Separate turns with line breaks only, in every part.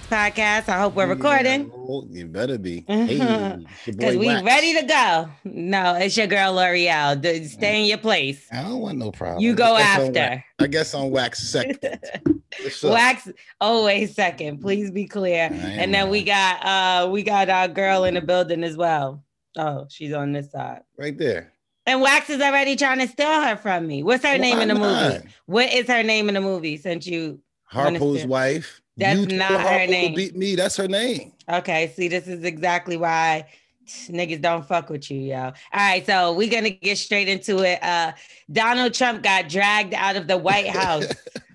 Podcast. I hope we're recording.
Oh, you better be. Hey,
because we ready to go. No, it's your girl L'Oreal. Stay in your place.
I don't want no problem.
You go after.
I guess on wax second.
Wax always second. Please be clear. And then we got our girl in the building as well. Oh, she's on this side.
Right there.
And Wax is already trying to steal her from me. What's her name in the movie? What is her name in the movie? Since you
Harpo's wife.
That's not her name.
Beat me. That's her name.
Okay. See, this is exactly why niggas don't fuck with you, yo. All right. So we're going to get straight into it. Donald Trump got dragged out of the White House.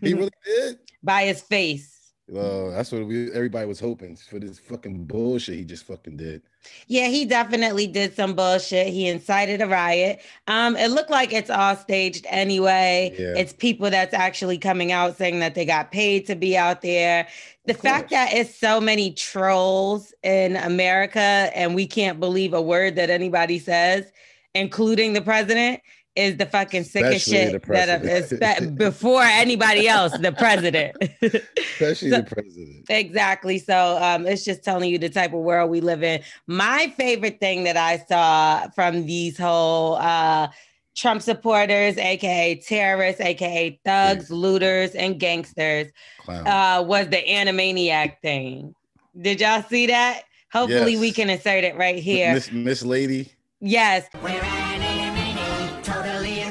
He really did?
By his face.
Well, that's what everybody was hoping for, this fucking bullshit he just fucking did.
Yeah, he definitely did some bullshit. He incited a riot. It looked like it's all staged anyway. Yeah. It's people that's actually coming out saying that they got paid to be out there. The fact that it's so many trolls in America and we can't believe a word that anybody says, including the president, is the fucking sickest shit that before anybody else, the president.
Especially the president.
Exactly. So it's just telling you the type of world we live in. My favorite thing that I saw from these whole Trump supporters, aka terrorists, aka thugs, looters, and gangsters, was the Animaniac thing. Did y'all see that? Hopefully we can insert it right here.
Miss Lady.
Yes.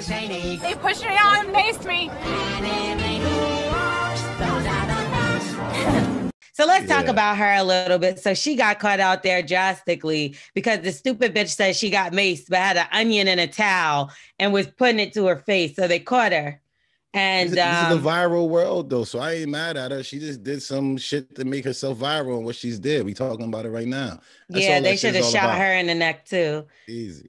They pushed me out and maced me.
So let's talk about her a little bit. So she got caught out there drastically because the stupid bitch said she got maced, but had an onion in a towel and was putting it to her face. So they caught her. And
this is the viral world, though. So I ain't mad at her. She just did some shit to make herself viral and what she's did. We talking about it right now.
That's they should have shot her in the neck too.
Easy.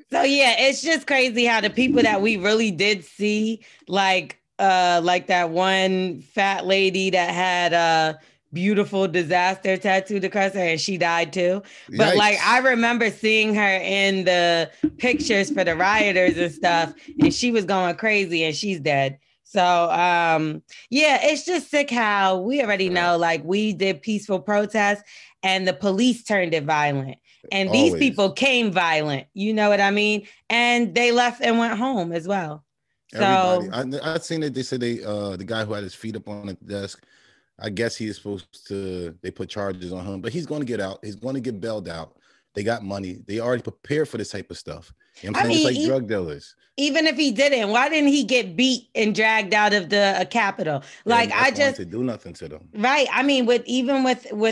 So yeah, it's just crazy how the people that we really did see, like that one fat lady that had a beautiful disaster tattooed across her and she died too. But like I remember seeing her in the pictures for the rioters and stuff, and she was going crazy and she's dead. So yeah, it's just sick how we already know, like we did peaceful protests and the police turned it violent. And these people violent, you know what I mean? And they left and went home as well. So
I've seen it. They said the guy who had his feet up on the desk, I guess he is supposed to, they put charges on him, but he's going to get out. He's going to get bailed out. They got money. They already prepared for this type of stuff. You know what I'm saying? It's like drug dealers.
Even if he didn't, why didn't he get beat and dragged out of the Capitol? Like I just
to do nothing to them.
Right. I mean, with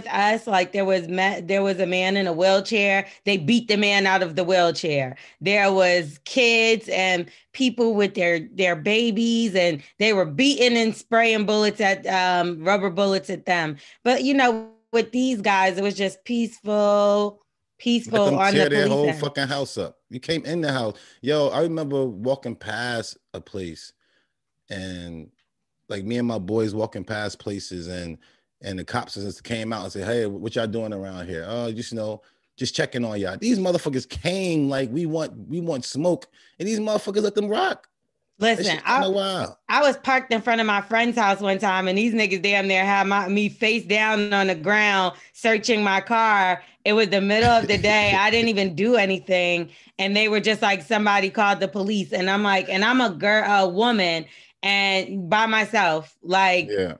us, like there was a man in a wheelchair. They beat the man out of the wheelchair. There was kids and people with their babies, and they were beating and spraying bullets at rubber bullets at them. But you know, with these guys, it was just peaceful on
tear
the
their whole
end.
Fucking house up. You came in the house. Yo, I remember walking past a place and like me and my boys walking past places and the cops just came out and said, hey, what y'all doing around here? Oh, just checking on y'all. These motherfuckers came like we want smoke, and these motherfuckers let them rock.
Listen, I was parked in front of my friend's house one time, and these niggas damn near had me face down on the ground searching my car. It was the middle of the day. I didn't even do anything, and they were just like, somebody called the police, and I'm like, and I'm a woman, and by myself, like, yeah.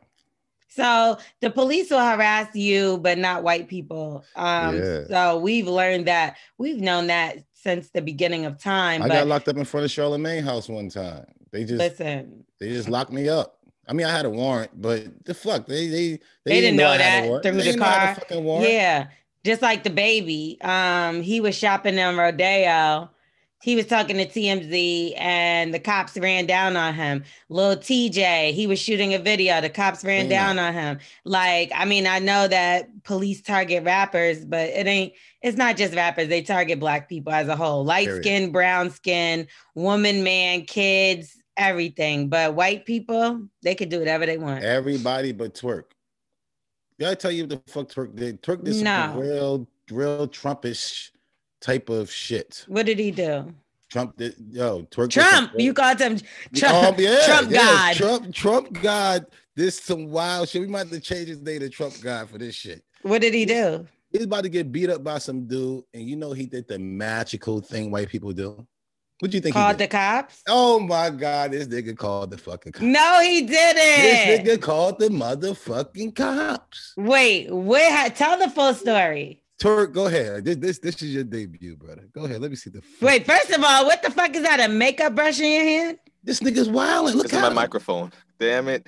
So the police will harass you, but not white people. So we've learned that. We've known that since the beginning of time.
I got locked up in front of Charlemagne house one time. They just locked me up. I mean, I had a warrant, but the fuck, they
didn't know that through the car.
Warrant.
Yeah, just like the baby. He was shopping in Rodeo. He was talking to TMZ and the cops ran down on him. Lil TJ, he was shooting a video. The cops ran down on him. Like, I mean, I know that police target rappers, but it's not just rappers. They target Black people as a whole. Light skin, brown skin, woman, man, kids, everything. But white people, they could do whatever they want.
Everybody but Twerk. Did I tell you what the fuck Twerk did? Twerk did some real Trumpish type of shit.
What did he do?
Trump did, yo, twerk.
Trump, you called him Trump. Trump God.
Trump God. This some wild shit. We might have to change his name to Trump God for this shit.
What did he do?
He's about to get beat up by some dude, and you know he did the magical thing white people do. What do you think?
Called the cops?
Oh my God, this nigga called the fucking cops.
No, he didn't.
This nigga called the motherfucking cops.
Wait, tell the full story.
Turk, go ahead. This is your debut, brother. Go ahead. Let me see the.
Wait, first of all, what the fuck is that? A makeup brush in your hand?
This nigga's wilding. Look
at my microphone. Damn it.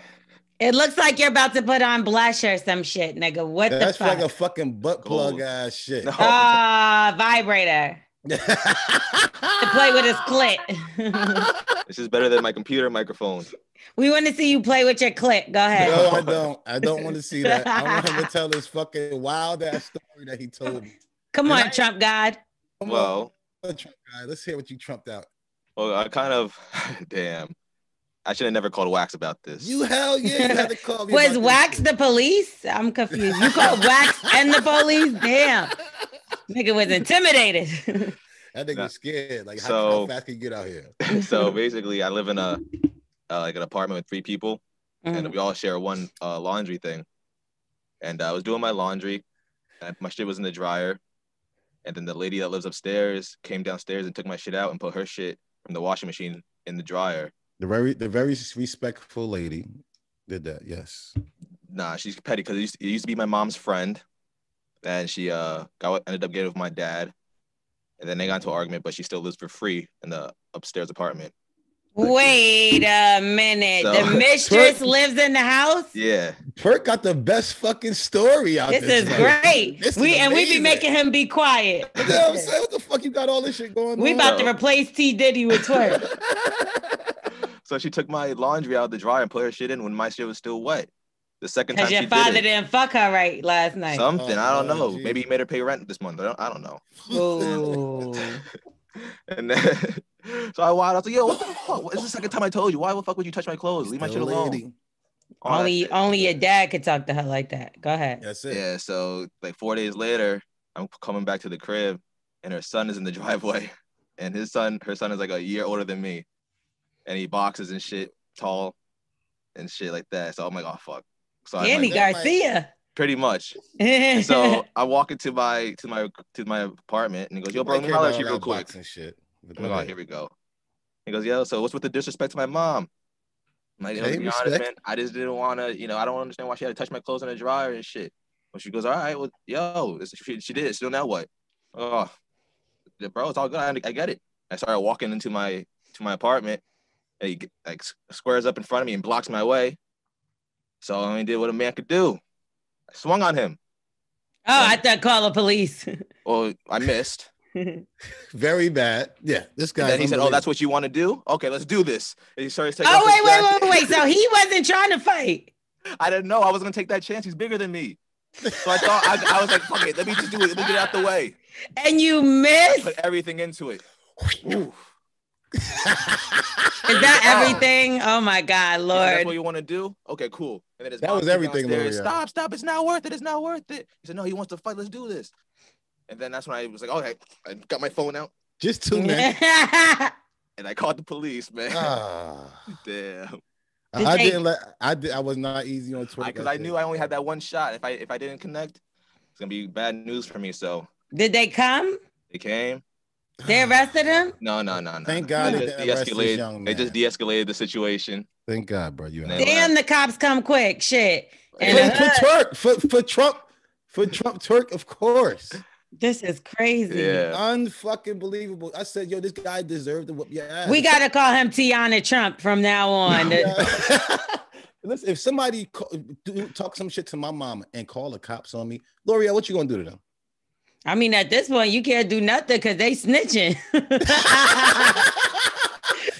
It looks like you're about to put on blush or some shit, nigga. What the fuck?
That's like a fucking butt plug ass shit.
No.
Vibrator. To play with his clit.
This is better than my computer microphone.
We want to see you play with your clit. Go ahead.
No, I don't. I don't want to see that. I want him to tell this fucking wild ass story that he told me.
Come on, Trump God.
Come on, Trump guy. Let's hear what you trumped out.
Well, I kind of, damn. I should have never called Wax about this.
You hell yeah, you had to call me.
Was Wax the police? I'm confused. You called Wax and the police? Damn. Nigga was intimidated.
That nigga was scared. Like, how fast can you get out here?
So basically, I live in like an apartment with 3 people, and we all share one laundry thing. And I was doing my laundry, and my shit was in the dryer. And then the lady that lives upstairs came downstairs and took my shit out and put her shit from the washing machine in the dryer. The
very respectful lady did that. Yes.
Nah, she's petty because it used to be my mom's friend, and she ended up getting with my dad, and then they got into an argument. But she still lives for free in the upstairs apartment.
Wait a minute. So, the mistress lives in the house?
Yeah.
Perk got the best fucking story out there.
This is great. We be making him be quiet.
You know what I'm saying? What the fuck you got all this shit going on?
We about to replace T. Diddy with Twerk.
So she took my laundry out of the dryer and put her shit in when my shit was still wet. The second time she did it.
Because your father didn't fuck her right last night.
Something. I don't know. Geez. Maybe he made her pay rent this month. I don't know.
Oh.
And then, so I was like, yo, what the fuck? It's the second time I told you. Why the fuck would you touch my clothes? Leave my shit alone.
Only your dad could talk to her like that. Go ahead.
That's it.
Yeah, so like 4 days later, I'm coming back to the crib, and her son is in the driveway. And her son is like a year older than me. And he boxes and shit, tall and shit like that. So I'm like, oh fuck. So
Andy Garcia.
Pretty much. So I walk into my apartment, and he goes, yo, bro, let me holler at you real quick. And shit. I'm like, oh, here we go. He goes, yo, so what's with the disrespect to my mom? I'm like, to be honest, man, I just didn't want to, I don't understand why she had to touch my clothes in the dryer and shit. Well, she goes, all right, well, yo, she did it. So now what? Oh, bro, it's all good. I get it. I started walking into my apartment, and he like squares up in front of me and blocks my way. So I only did what a man could do. I swung on him.
Oh, I thought call the police.
Well, I missed.
Very bad. Yeah, this guy.
And then he said, "Oh, that's what you want to do? Okay, let's do this." And he started taking.
Oh, wait! So he wasn't trying to fight.
I didn't know I was gonna take that chance. He's bigger than me, so I thought I was like, "Fuck it, let me just do it. Let me get it out the way."
And you missed.
I put everything into it.
Is that everything? Oh my God, Lord!
That's what you want to do? Okay, cool. And then
that was everything. Lord,
yeah. Stop! It's not worth it. It's not worth it. He said, "No, he wants to fight. Let's do this." And then that's when I was like, "Okay," I got my phone out.
Just 2 minutes.
And I called the police, man. Damn.
I was not easy on Twitter
because I knew I only had that one shot. If I didn't connect, it's gonna be bad news for me. So
did they come?
They came.
They arrested him?
No.
Thank God
they just de-escalated the situation.
Thank God, bro.
Damn, the cops come quick. Shit.
And for Trump, Turk, of course.
This is crazy.
Yeah.
Unfucking believable. I said, yo, this guy deserved to whoop your ass.
We got to call him Tiana Trump from now on.
Listen, if somebody talk some shit to my mama and call the cops on me, L'Oreal, what you gonna do to them?
I mean, at this point, you can't do nothing because they snitching.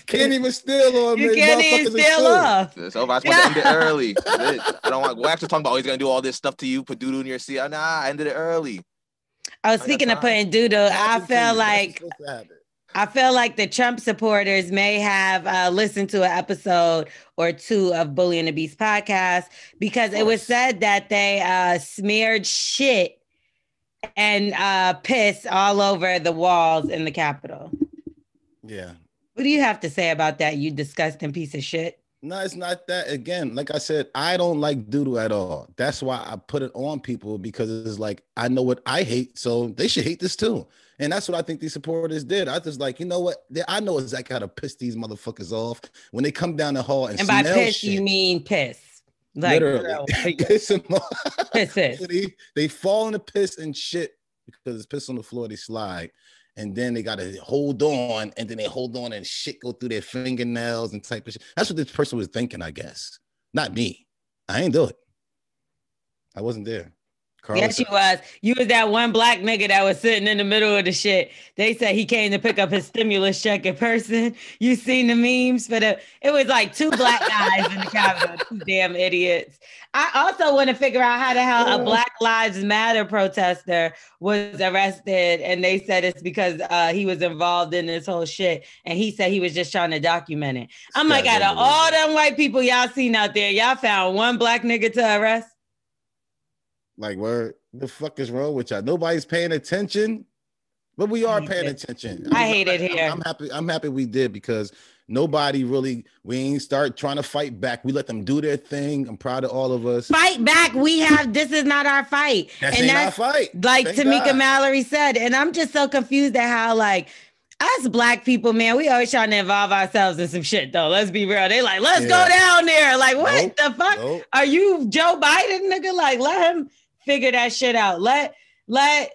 Can't even steal on me.
You can't even steal off.
So I just want to end it early. I don't want Wax to talk about, oh, he's going to do all this stuff to you, put doo-doo in your seat. Nah, I ended it early.
Oh, speaking of putting doo-doo, I feel like the Trump supporters may have listened to an episode or 2 of Bully and the Beast podcast because it was said that they smeared shit and piss all over the walls in the Capitol.
Yeah.
What do you have to say about that, you disgusting piece of shit?
No, it's not that. Again, like I said, I don't like doodle at all. That's why I put it on people, because it's like, I know what I hate, so they should hate this too. And that's what I think these supporters did. I just like, you know what? I know exactly how to piss these motherfuckers off when they come down the hall and
by
smell
piss,
shit.
You mean piss. Like,
literally. Piss them off.
Piss.
They fall in the piss and shit because it's piss on the floor, they slide. And then they got to hold on, and then they hold on and shit go through their fingernails and type of shit. That's what this person was thinking, I guess. Not me. I ain't do it. I wasn't there.
Yes, you was. You was that one black nigga that was sitting in the middle of the shit. They said he came to pick up his stimulus check in person. You seen the memes? But it was like two black guys in the Capitol, two damn idiots. I also want to figure out how the hell a Black Lives Matter protester was arrested, and they said it's because he was involved in this whole shit, and he said he was just trying to document it. I'm like, out of all them white people y'all seen out there, y'all found one black nigga to arrest?
Like, where the fuck is wrong with y'all? Nobody's paying attention, but we are paying attention.
I hate it here.
I'm happy we did, because nobody really, we ain't start trying to fight back. We let them do their thing. I'm proud of all of us.
Fight back. This is not our fight.
That's our fight.
Like Tamika Mallory said. And I'm just so confused at how, like, us black people, man, we always trying to involve ourselves in some shit, though. Let's be real. They like, let's go down there. Like, what the fuck? Nope. Are you Joe Biden, nigga? Like, let him figure that shit out. Let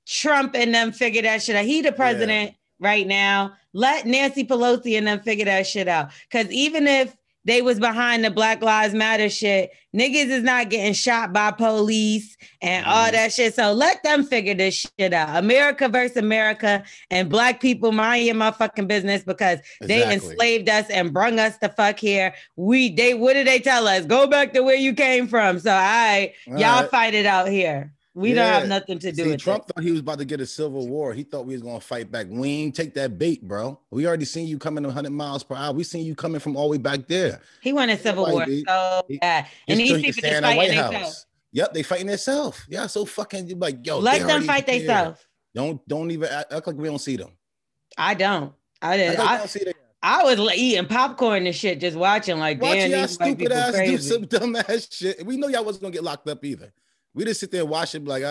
Trump and them figure that shit out. He the president right now. Let Nancy Pelosi and them figure that shit out. Because even if they was behind the Black Lives Matter shit, niggas is not getting shot by police and all that shit. So let them figure this shit out. America versus America, and black people, mind your motherfucking business, because they enslaved us and brung us the fuck here. What did they tell us? Go back to where you came from. So y'all fight it out here. We don't have nothing to do with
Trump thought he was about to get a civil war. He thought we was going to fight back. We ain't take that bait, bro. We already seen you coming 100 miles per hour. We seen you coming from all the way back there.
He wanted a civil war so bad. And these people just fighting themselves.
Yep, they fighting themselves. Yeah, so fucking like, yo.
Let them fight themselves.
Don't even act like we don't see them.
I don't. I was eating popcorn and shit, just watching like, damn,
y'all stupid ass do some dumb ass shit. We know y'all wasn't going to get locked up either. We just sit there and watch it like,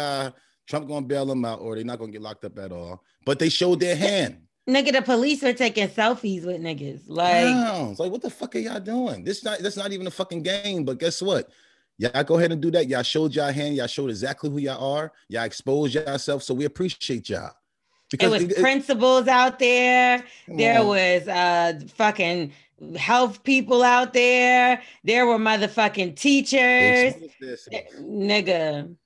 Trump gonna bail them out, or they're not gonna get locked up at all. But they showed their hand.
Nigga, the police are taking selfies with niggas.
Like, it's like, what the fuck are y'all doing? That's not even a fucking game. But guess what? Y'all go ahead and do that. Y'all showed y'all hand. Y'all showed exactly who y'all are. Y'all exposed yourself. So we appreciate y'all.
Because it was principals out there. There was fucking health people out there. There were motherfucking teachers. Nigga.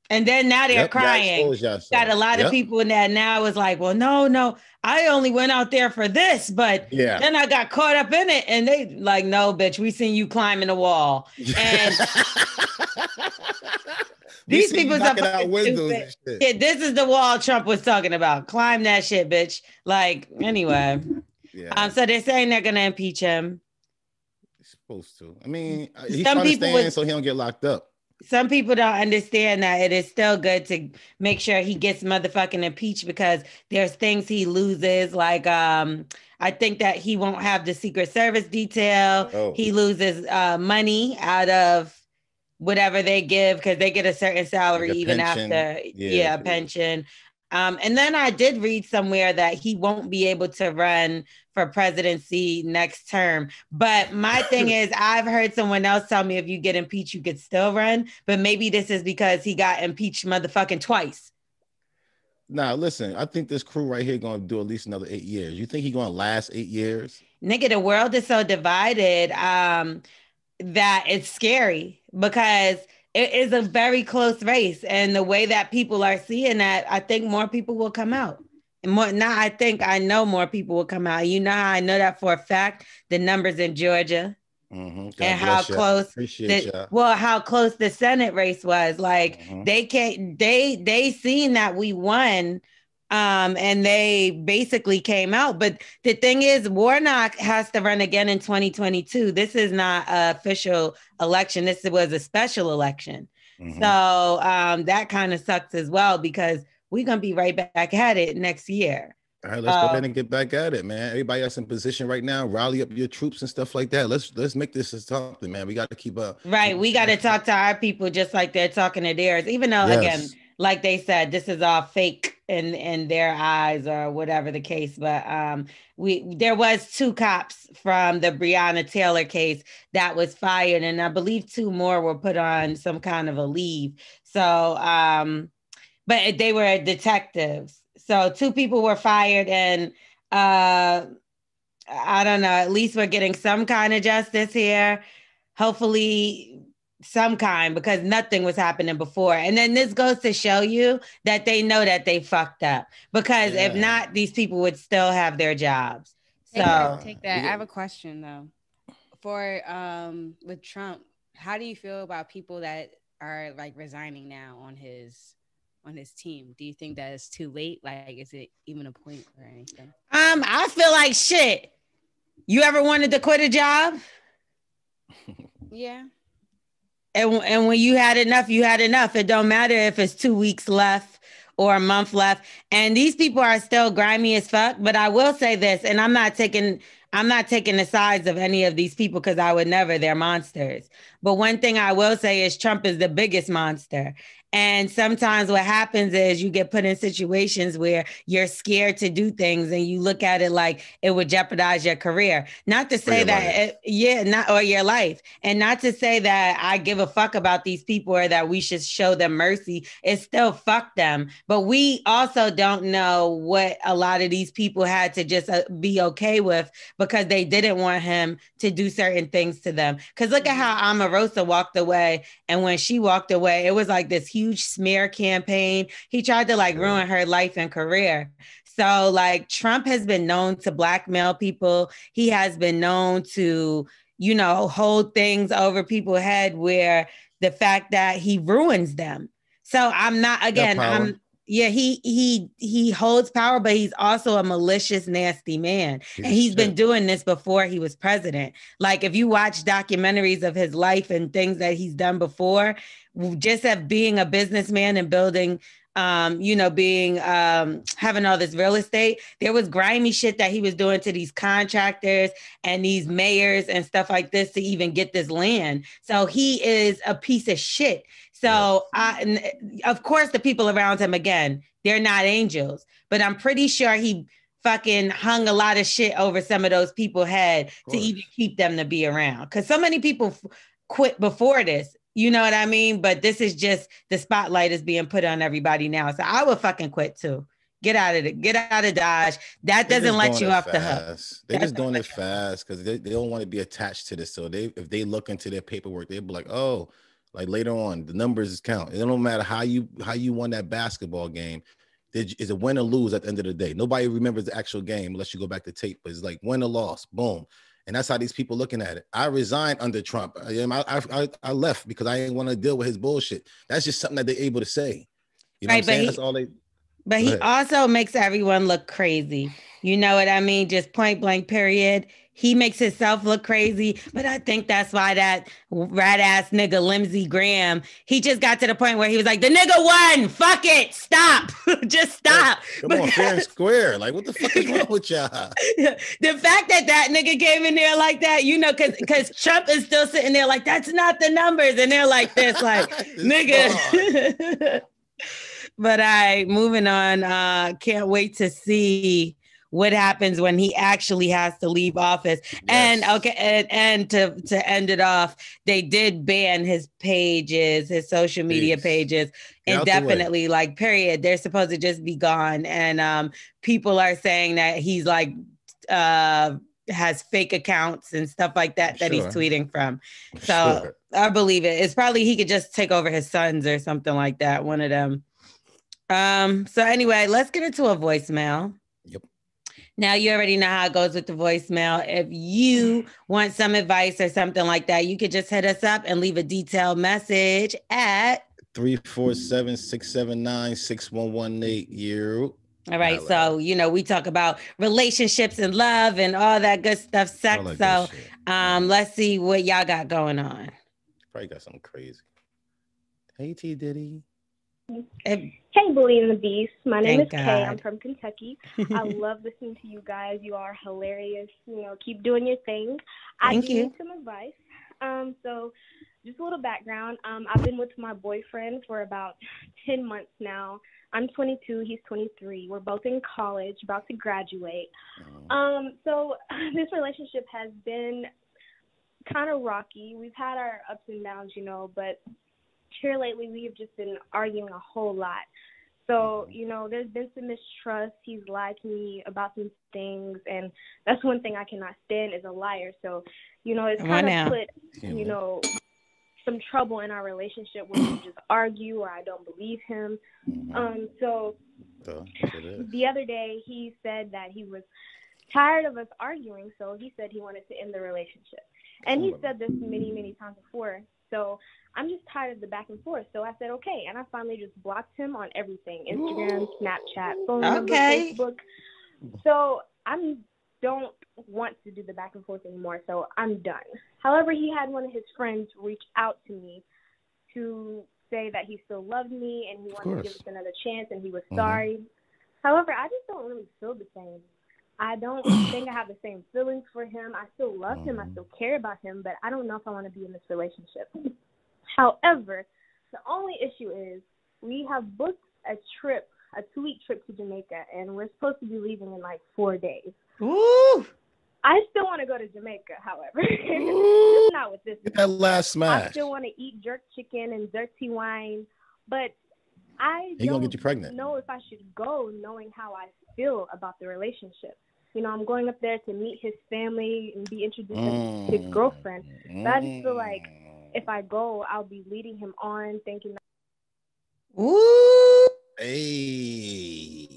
And then now they're crying. Got a lot of people in that now is like, well, no, I only went out there for this, but then I got caught up in it. And they like, no, bitch, we seen you climbing the wall. And these people are out windows. Yeah, this is the wall Trump was talking about. Climb that shit, bitch. Like, anyway. So they're saying they're gonna impeach him.
He's supposed to. I mean, he's trying to stay in so he don't get locked up.
Some people don't understand that it is still good to make sure he gets motherfucking impeached, because there's things he loses. Like, I think that he won't have the Secret Service detail. He loses money out of whatever they give, because they get a certain salary like even pension. After pension. And then I did read somewhere that he won't be able to run for presidency next term. But my thing is, I've heard someone else tell me if you get impeached, you could still run. But maybe this is because he got impeached motherfucking twice.
Now, listen, I think this crew right here going to do at least another 8 years. You think he's going to last 8 years?
Nigga, the world is so divided that it's scary, because it is a very close race. And the way that people are seeing that, I think more people will come out. And I know more people will come out. You know how I know that for a fact? The numbers in Georgia. And how close how close the Senate race was. Like they seen that we won. And they basically came out. But the thing is, Warnock has to run again in 2022. This is not an official election. This was a special election. So that kind of sucks as well, because we're going to be right back at it next year.
All right, let's go ahead and get back at it, man. Everybody that's in position right now, rally up your troops and stuff like that. Let's make this something, man. We got to keep up.
Right. We got to talk to our people just like they're talking to theirs, even though, again, like they said, this is all fake in their eyes or whatever the case. But there was 2 cops from the Breonna Taylor case that was fired, and I believe 2 more were put on some kind of a leave. So, but they were detectives. So 2 people were fired, and I don't know, at least we're getting some kind of justice here. Hopefully some kind, because nothing was happening before. And then this goes to show you that they know that they fucked up, because if not, these people would still have their jobs. So
take that. I have a question though. For with Trump, how do you feel about people that are like resigning now on his team? Do you think that it's too late? Like, is it even a point or anything?
I feel like shit. You ever wanted to quit a job?
Yeah.
And when you had enough, you had enough. It don't matter if it's 2 weeks left or a month left. And these people are still grimy as fuck. But I will say this, and I'm not taking the sides of any of these people, because I would never. They're monsters. But one thing I will say is Trump is the biggest monster. And sometimes what happens is you get put in situations where you're scared to do things, and you look at it like it would jeopardize your career. Not to say that, or your life. And not to say that I give a fuck about these people or that we should show them mercy. It's still fuck them. But we also don't know what a lot of these people had to just be okay with, because they didn't want him to do certain things to them. Because look at how Omarosa walked away. And when she walked away, it was like this huge smear campaign. He tried to ruin her life and career. So Trump has been known to blackmail people. He has been known to, hold things over people's head, where the fact that he ruins them. So I'm not, again, he holds power, but he's also a malicious, nasty man. And he's been doing this before he was president. Like, if you watch documentaries of his life and things that he's done before, just of being a businessman and building, having all this real estate, there was grimy shit that he was doing to these contractors and these mayors and stuff like this to even get this land. So he is a piece of shit. So of course the people around him, again, they're not angels, but I'm pretty sure he fucking hung a lot of shit over some of those people's head to even keep them to be around. Because so many people quit before this. You know what I mean? But this is just the spotlight is being put on everybody now. So I would fucking quit too. Get out of it. Get out of Dodge. That doesn't let you off the hook.
They're just doing it fast because they don't want to be attached to this. So if they look into their paperwork, they'll be like, oh, like later on, the numbers count. It don't matter how you won that basketball game. Is it win or lose at the end of the day? Nobody remembers the actual game unless you go back to tape. But it's like win or loss, boom. And that's how these people looking at it. I resigned under Trump. I left because I didn't want to deal with his bullshit. That's just something that they're able to say. You know what I'm saying? That's all they.
But he also makes everyone look crazy. You know what I mean? Just point blank, period. He makes himself look crazy. But I think that's why that rat ass nigga Lindsey Graham, he just got to the point where he was like, the nigga won. Fuck it. Stop. Just stop.
Come on, fair and square. Like, what the fuck is wrong with y'all?
The fact that nigga came in there like that, because Trump is still sitting there like, that's not the numbers. And they're like this, like, nigga. But moving on. Can't wait to see what happens when he actually has to leave office. Yes. And to end it off, they did ban his pages, his social media pages indefinitely, like period. They're supposed to just be gone. And people are saying that he's like has fake accounts and stuff like that he's tweeting from. So I believe it. It's probably he could just take over his sons or something like that, one of them. So anyway, let's get into a voicemail.
Yep.
Now you already know how it goes with the voicemail. If you want some advice or something like that, you could just hit us up and leave a detailed message at
347-679-6118.
All right. So, we talk about relationships and love and all that good stuff, sex. So let's see what y'all got going on.
Probably got something crazy. Hey, T Diddy.
Hey, Bully and the Beast. My name is
God.
Kay. I'm from Kentucky. I love listening to you guys. You are hilarious. Keep doing your thing.
Thank
I
you.
need some advice. So just a little background. I've been with my boyfriend for about 10 months now. I'm 22. He's 23. We're both in college, about to graduate. So this relationship has been kind of rocky. We've had our ups and downs, but here lately we have just been arguing a whole lot. So, there's been some mistrust. He's lied to me about some things, and that's one thing I cannot stand is a liar. So, it's kind of put, some trouble in our relationship when we just argue or I don't believe him. So the other day he said that he was tired of us arguing, so he said he wanted to end the relationship. And he said this many, many times before. So I'm just tired of the back and forth. So I said, okay. And I finally just blocked him on everything. Instagram, Snapchat, phone number, Facebook. So I don't want to do the back and forth anymore. So I'm done. However, he had one of his friends reach out to me to say that he still loved me and he wanted to give us another chance and he was sorry. However, I just don't really feel the same. I don't think I have the same feelings for him. I still love him. I still care about him, but I don't know if I want to be in this relationship. However, the only issue is we have booked a trip, a 2-week trip to Jamaica, and we're supposed to be leaving in like 4 days.
Ooh.
I still want to go to Jamaica, however. Just not with this.
Get that last smash.
I still want to eat jerk chicken and dirty wine, but I
He gonna get you pregnant.
know if I should go knowing how I feel about the relationship. I'm going up there to meet his family and be introduced to his girlfriend. But I just feel like if I go, I'll be leading him on, thinking that.
Ooh. Hey.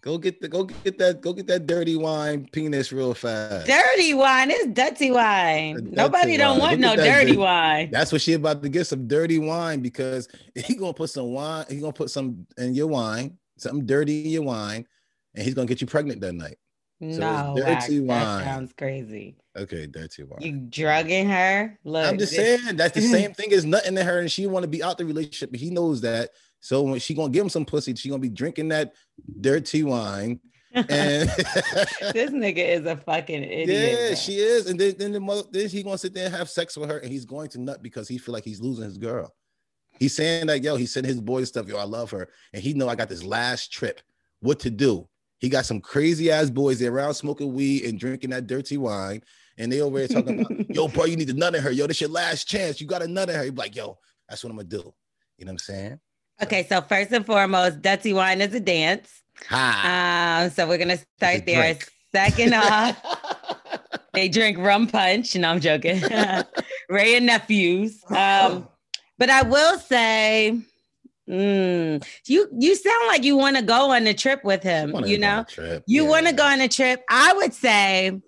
Go get that dirty wine penis real fast.
Dirty wine is dirty wine. Nobody don't want no dirty wine.
That's what she about to get, some dirty wine, because he gonna put some wine. He gonna put some in your wine, something dirty in your wine, and he's gonna get you pregnant that night.
No, dirty wine. That sounds crazy.
Okay, dirty wine.
You drugging her? Look,
I'm just saying that's the same thing as nothing to her, and she want to be out the relationship, but he knows that. So when she gonna give him some pussy, she gonna be drinking that dirty wine. And
this nigga is a fucking idiot.
Yeah,
bro.
she is. And then he gonna sit there and have sex with her, and he's going to nut because he feel like he's losing his girl. He's saying that, he said his boys stuff, I love her, and he know I got this last trip. What to do? He got some crazy ass boys there around smoking weed and drinking that dirty wine, and they over there talking about, bro, you need to nut in her. This your last chance. You got to nut in her. He be like, that's what I'm gonna do. You know what I'm saying?
Okay, so first and foremost, dirty wine is a dance. So we're gonna start there.
Drink.
Second off, they drink rum punch. No, I'm joking. Ray and nephews. But I will say, you sound like you want to go on a trip with him. You want to go on a trip. I would say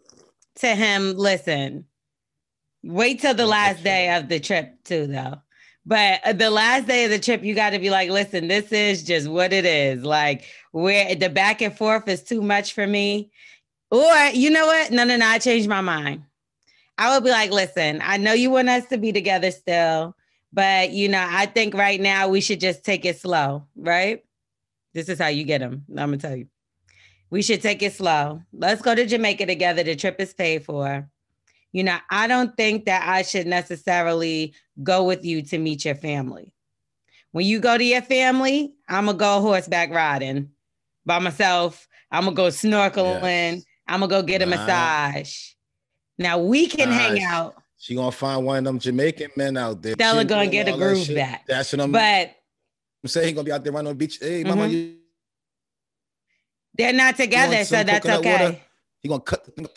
to him, listen, wait till the last day of the trip too, though. But the last day of the trip, you got to be like, listen, this is just what it is. Like, where the back and forth is too much for me. Or, you know what? No, I changed my mind. I would be like, listen, I know you want us to be together still, but, I think right now we should just take it slow, right? This is how you get them. I'm going to tell you. We should take it slow. Let's go to Jamaica together. The trip is paid for. I don't think that I should necessarily go with you to meet your family. When you go to your family, I'm going to go horseback riding by myself. I'm going to go snorkeling. Yes. I'm going to go get a massage. Now we can hang out.
She going to find one of them Jamaican men out there.
Stella going to get a groove back.
That's what I'm saying. He going to be out there running on the beach. Hey, mama.
They're not together, so that's okay.
Water? He going to cut the thing up.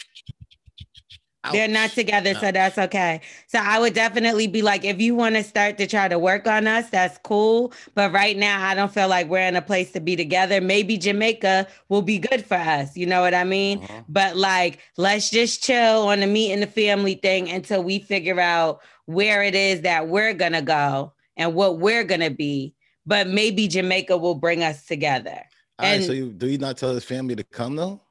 They're not together, so that's okay. So I would definitely be like, if you want to start to try to work on us, that's cool. But right now, I don't feel like we're in a place to be together. Maybe Jamaica will be good for us. You know what I mean? Uh-huh. But like, let's just chill on the meeting the family thing until we figure out where it is that we're going to go and what we're going to be. But maybe Jamaica will bring us together.
All right, so do you not tell his family to come though?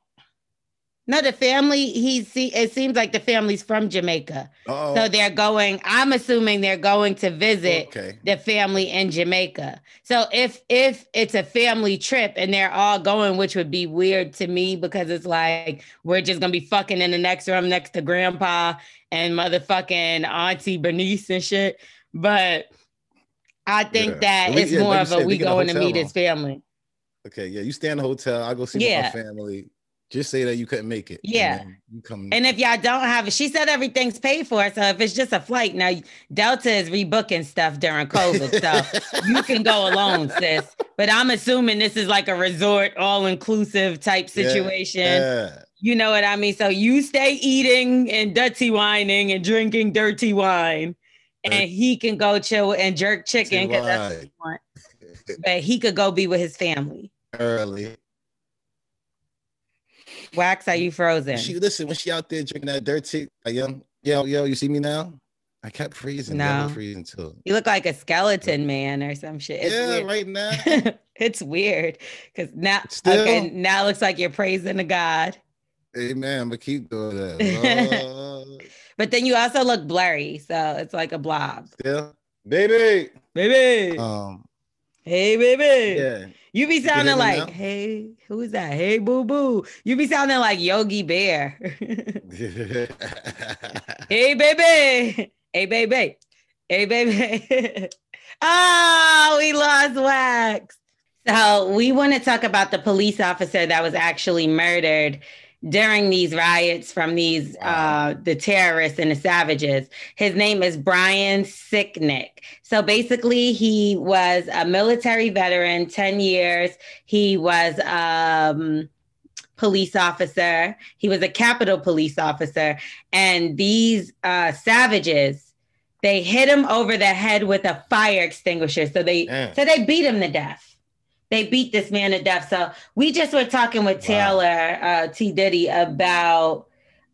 No, the family, it seems like the family's from Jamaica.
Oh.
So they're going, I'm assuming they're going to visit the family in Jamaica. So if it's a family trip and they're all going, which would be weird to me because it's like, we're just going to be fucking in the next room next to grandpa and motherfucking Auntie Bernice and shit. But I think that it's more of a we going to meet his family.
Okay, yeah, you stay in the hotel. I'll go see my family. Just say that you couldn't make it.
Yeah.
And you come.
And if y'all don't have it, she said everything's paid for. So if it's just a flight, now Delta is rebooking stuff during COVID. So you can go alone, sis. But I'm assuming this is like a resort, all-inclusive type situation.
Yeah.
You know what I mean? So you stay eating and dirty whining and drinking dirty wine. And he can go chill and jerk chicken because that's what he wants. But he could go be with his family.
Early.
Wax, are you frozen?
Listen, when she out there drinking that dirty, yo, you see me now? I kept freezing.
No.
I'm freezing too.
You look like a skeleton man or some shit. It's weird.
Right now.
It's weird because now, now it looks like you're praising the God.
Amen, but keep doing that.
But then you also look blurry, so it's like a blob.
Still, baby.
Hey, baby.
Yeah.
You be sounding like, hey, who is that? Hey, boo boo. You be sounding like Yogi Bear. Hey, baby. Hey, baby. Hey, baby. Oh, we lost Wax. So we want to talk about the police officer that was actually murdered during these riots from these the terrorists and the savages. His name is Brian Sicknick. So basically he was a military veteran, 10 years. He was police officer. He was a Capitol police officer. And these savages, they hit him over the head with a fire extinguisher. So they beat him to death. They beat this man to death. So we just were talking with Taylor T. Diddy about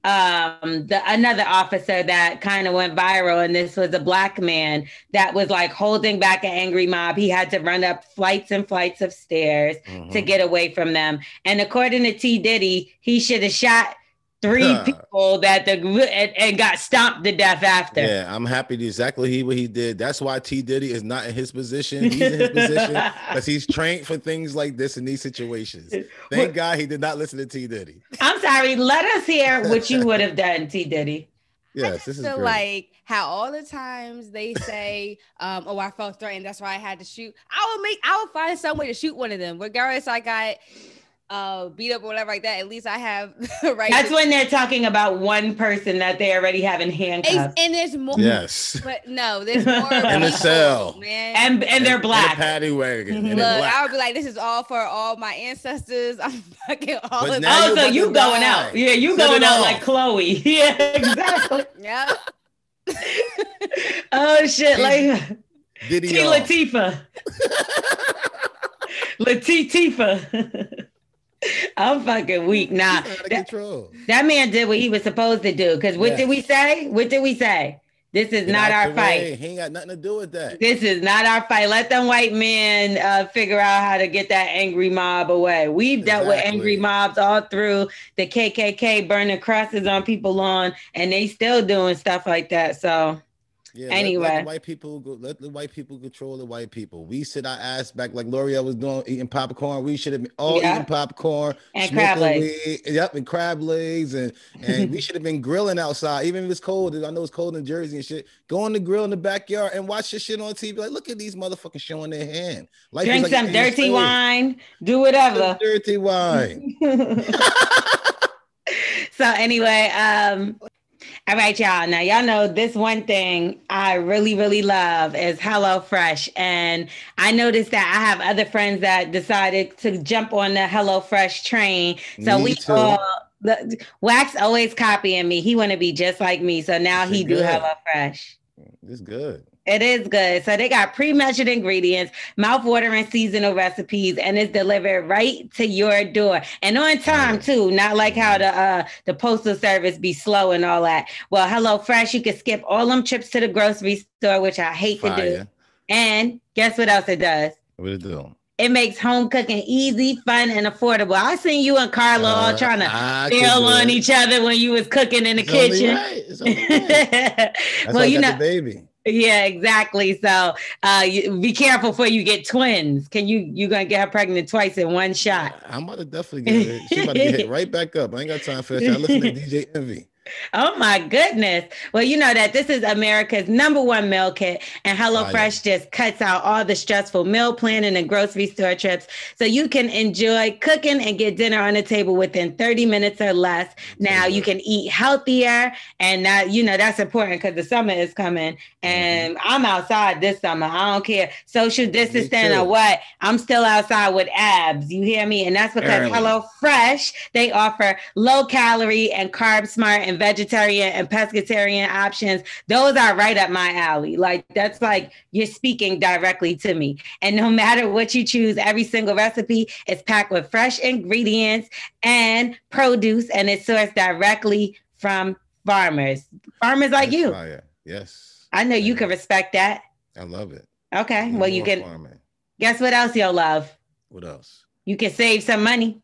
another officer that kind of went viral. And this was a Black man that was like holding back an angry mob. He had to run up flights and flights of stairs to get away from them. And according to T. Diddy, he should have shot 3 people and got stomped to death after.
Yeah, I'm happy exactly what he did. That's why T. Diddy is not in his position. He's in his position because he's trained for things like this in these situations. Thank God he did not listen to T. Diddy.
I'm sorry. Let us hear what you would have done, T. Diddy.
Yes, this is
feel
great.
Like how all the times they say, "Oh, I felt threatened. That's why I had to shoot." I would find some way to shoot one of them, regardless. I got beat up or whatever like that. At least I have right.
That's when they're talking about one person that they already have in handcuffs.
And there's more.
Yes.
But no, there's more.
In the cell,
man.
And they're Black.
And a paddy wagon.
Look, I would be like, this is all for all my ancestors. I'm fucking all of them.
Oh, so you going out? Yeah, you going out like Chloe? Yeah, exactly.
Yeah.
Oh shit! Like
Diddy
T. Latifah. Latifah. I'm fucking weak. Nah, that man did what he was supposed to do. Because what did we say? What did we say? This is not our fight.
He ain't got nothing to do with that.
This is not our fight. Let them white men figure out how to get that angry mob away. We've dealt with angry mobs all through the KKK burning crosses on people's lawn, and they still doing stuff like that. So.
Yeah,
anyway,
let the white people control the white people. We sit our ass back like L'Oreal was doing, eating popcorn. We should have been all eating popcorn
and crab legs.
And crab legs, and we should have been grilling outside, even if it's cold. I know it's cold in Jersey and shit. Go on the grill in the backyard and watch this shit on TV. Like, look at these motherfuckers showing their hand. Life
drink some dirty wine. Do whatever.
Dirty wine.
So anyway, all right, y'all. Now, y'all know this one thing I really, really love is HelloFresh. And I noticed that I have other friends that decided to jump on the HelloFresh train. So
me
we
too.
all, Wax always copying me. He want to be just like me. So now he do HelloFresh.
It's good.
It is good. So they got pre-measured ingredients, mouth-watering seasonal recipes, and it's delivered right to your door. And on time, too. Not like how the postal service be slow and all that. Well, HelloFresh, you can skip all them trips to the grocery store, which I hate to do. And guess what else it does?
What it do?
It makes home cooking easy, fun, and affordable. I seen you and Carla all trying to bail on each other when you was cooking in the kitchen.
It's only right. That's
well,
why I got the baby.
Yeah, exactly. So be careful before you get twins. You gonna get her pregnant twice in one shot.
Yeah, I'm about to definitely get it. She about to get hit right back up. I ain't got time for that. I listen to DJ Envy.
Oh my goodness. Well, you know that this is America's #1 meal kit, and HelloFresh just cuts out all the stressful meal planning and grocery store trips so you can enjoy cooking and get dinner on the table within 30 minutes or less. Now you can eat healthier, and that's important because the summer is coming, and I'm outside this summer. I don't care social distancing or what. I'm still outside with abs. You hear me? And that's because HelloFresh, they offer low calorie and carb smart and vegetarian and pescatarian options. Those are right up my alley. Like, that's like you're speaking directly to me. And no matter what you choose, every single recipe is packed with fresh ingredients and produce, and it's sourced directly from farmers like you.
Fire. Yes.
I know you can respect that.
I love it.
Okay. Well, you can. Farming. Guess what else you'll love?
What else?
You can save some money.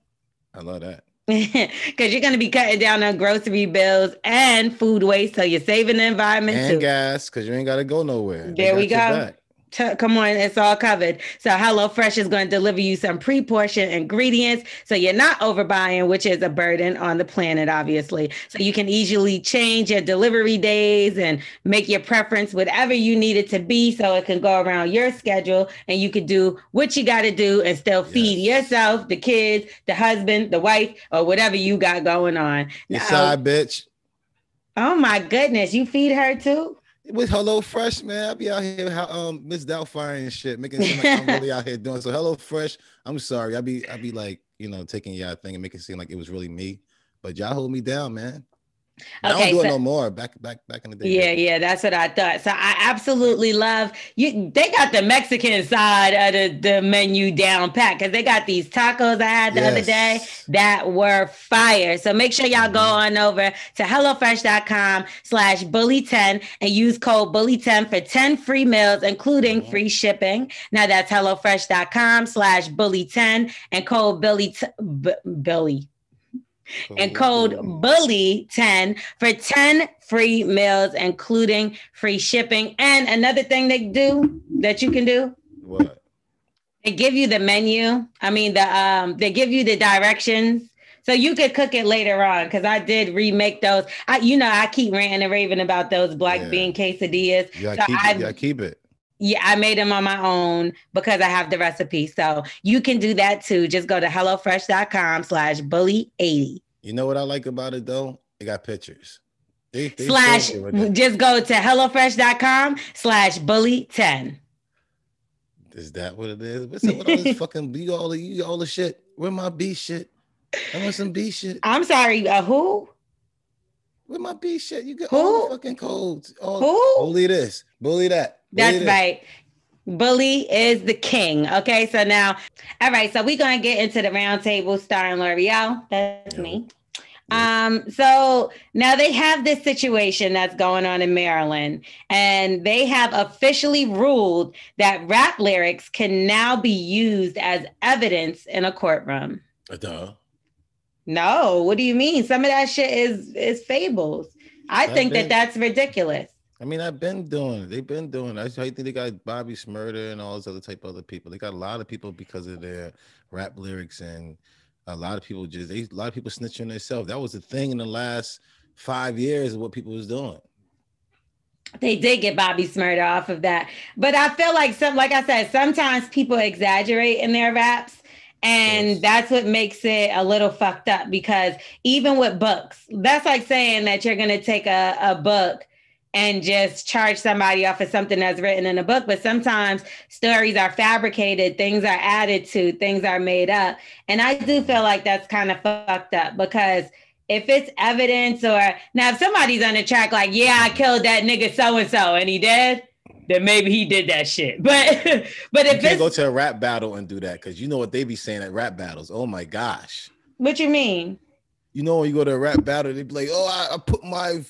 I love that.
Because you're going to be cutting down on grocery bills and food waste. So you're saving the environment
and
too.
Gas, because you ain't got to go nowhere.
There we go. Come on, it's all covered. So HelloFresh is going to deliver you some pre-portioned ingredients so you're not overbuying, which is a burden on the planet, obviously. So you can easily change your delivery days and make your preference whatever you need it to be so it can go around your schedule and you can do what you got to do and still feed yourself, the kids, the husband, the wife, or whatever you got going on.
Your side bitch.
Oh my goodness, you feed her too?
With HelloFresh, man, I be out here Miss Doubtfire and shit, making it seem like I'm really out here doing. So HelloFresh, I'm sorry, I be like, taking y'all thing and making it seem like it was really me, but y'all hold me down, man. Okay, I don't do it no more. Back in the day.
Yeah, that's what I thought. So I absolutely love you. They got the Mexican side of the menu down pat because they got these tacos I had the other day that were fire. So make sure y'all go on over to HelloFresh.com/bully10 and use code bully10 for 10 free meals, including free shipping. Now that's HelloFresh.com/bully10 and code Billy. And code BULLY10 for 10 free meals, including free shipping. And another thing they do that you can do.
What?
They give you the menu. I mean, they give you the directions. So you could cook it later on because I did remake those. I keep ranting and raving about those black bean quesadillas.
Yeah, keep it.
Yeah, I made them on my own because I have the recipe. So you can do that too. Just go to HelloFresh.com/bully80.
You know what I like about it though? They got pictures.
Just go to HelloFresh.com/bully10.
Is that what it is? What's up with all this fucking all the shit? Where my B shit? I want some B shit.
I'm sorry, who?
With my B shit, you got all the fucking codes.
Who?
Bully this, bully that.
That's right. Bully is the king. Okay, so now, all right, so we're going to get into the round table starring L'Oreal. That's me. So now they have this situation that's going on in Maryland, and they have officially ruled that rap lyrics can now be used as evidence in a courtroom. No, what do you mean? Some of that shit is fables. I think that's ridiculous.
I mean, They've been doing it. I think they got Bobby Shmurda and all those other type of other people. They got a lot of people because of their rap lyrics, and a lot of people snitching on themselves. That was the thing in the last 5 years of what people was doing.
They did get Bobby Shmurda off of that, but I feel like like I said, sometimes people exaggerate in their raps. And that's what makes it a little fucked up because even with books, that's like saying that you're going to take a book and just charge somebody off of something that's written in a book. But sometimes stories are fabricated, things are added to, things are made up. And I do feel like that's kind of fucked up because if it's evidence now if somebody's on the track like, yeah, I killed that nigga so-and-so and he dead, then maybe he did that shit. But if you
can't go to a rap battle and do that because you know what they be saying at rap battles. Oh my gosh.
What you mean?
You know when you go to a rap battle, they be like, "Oh, I put my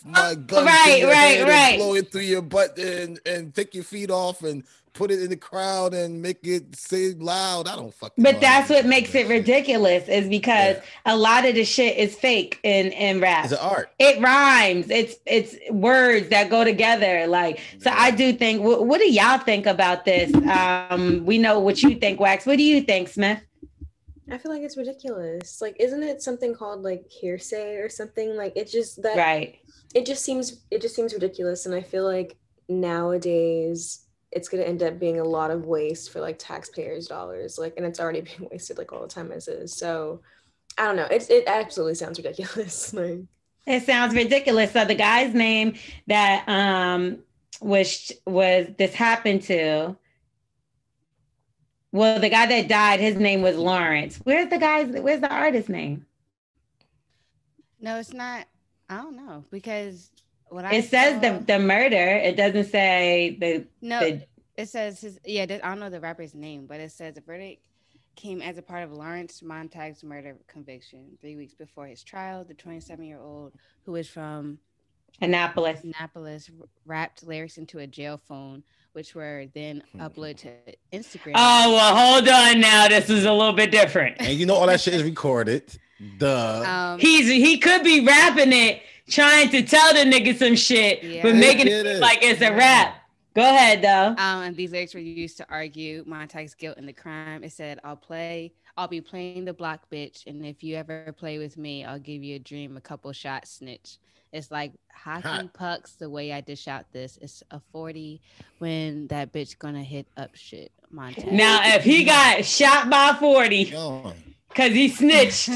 gun
right,
and blow it through your butt and take your feet off and put it in the crowd and make it say loud. I don't fucking.
But that's what makes it ridiculous, is because a lot of the shit is fake in rap.
It's an art.
It rhymes. It's words that go together. Like, so I do think. What do y'all think about this? We know what you think, Wax. What do you think, Smith?
I feel like it's ridiculous. Like, isn't it something called like hearsay or something? Like, it just that
right.
It just seems ridiculous, and I feel like nowadays it's going to end up being a lot of waste for like taxpayers' dollars. Like, and it's already being wasted like all the time as is. So I don't know. It absolutely sounds ridiculous. Like,
it sounds ridiculous. So the guy's name that was this happened to. Well, the guy that died, his name was Lawrence. Where's the artist's name?
No, it's not. I don't know, because
it says the murder. It doesn't say the.
No, it says his. Yeah, I don't know the rapper's name, but it says the verdict came as a part of Lawrence Montag's murder conviction 3 weeks before his trial. The 27-year-old, who is from
Annapolis,
rapped lyrics into a jail phone, which were then uploaded to Instagram.
Oh, well, hold on now. This is a little bit different.
And you know all that shit is recorded. Duh.
He could be rapping it, trying to tell the nigga some shit, but making it like it's a rap. Go ahead, though.
And these lyrics were used to argue Montag's guilt in the crime. It said, I'll be playing the block, bitch, and if you ever play with me, I'll give you a dream, a couple shots, snitch. It's like hockey pucks, the way I dish out this. It's a 40 when that bitch gonna hit up shit, Montag.
Now, if he got shot by 40 because he snitched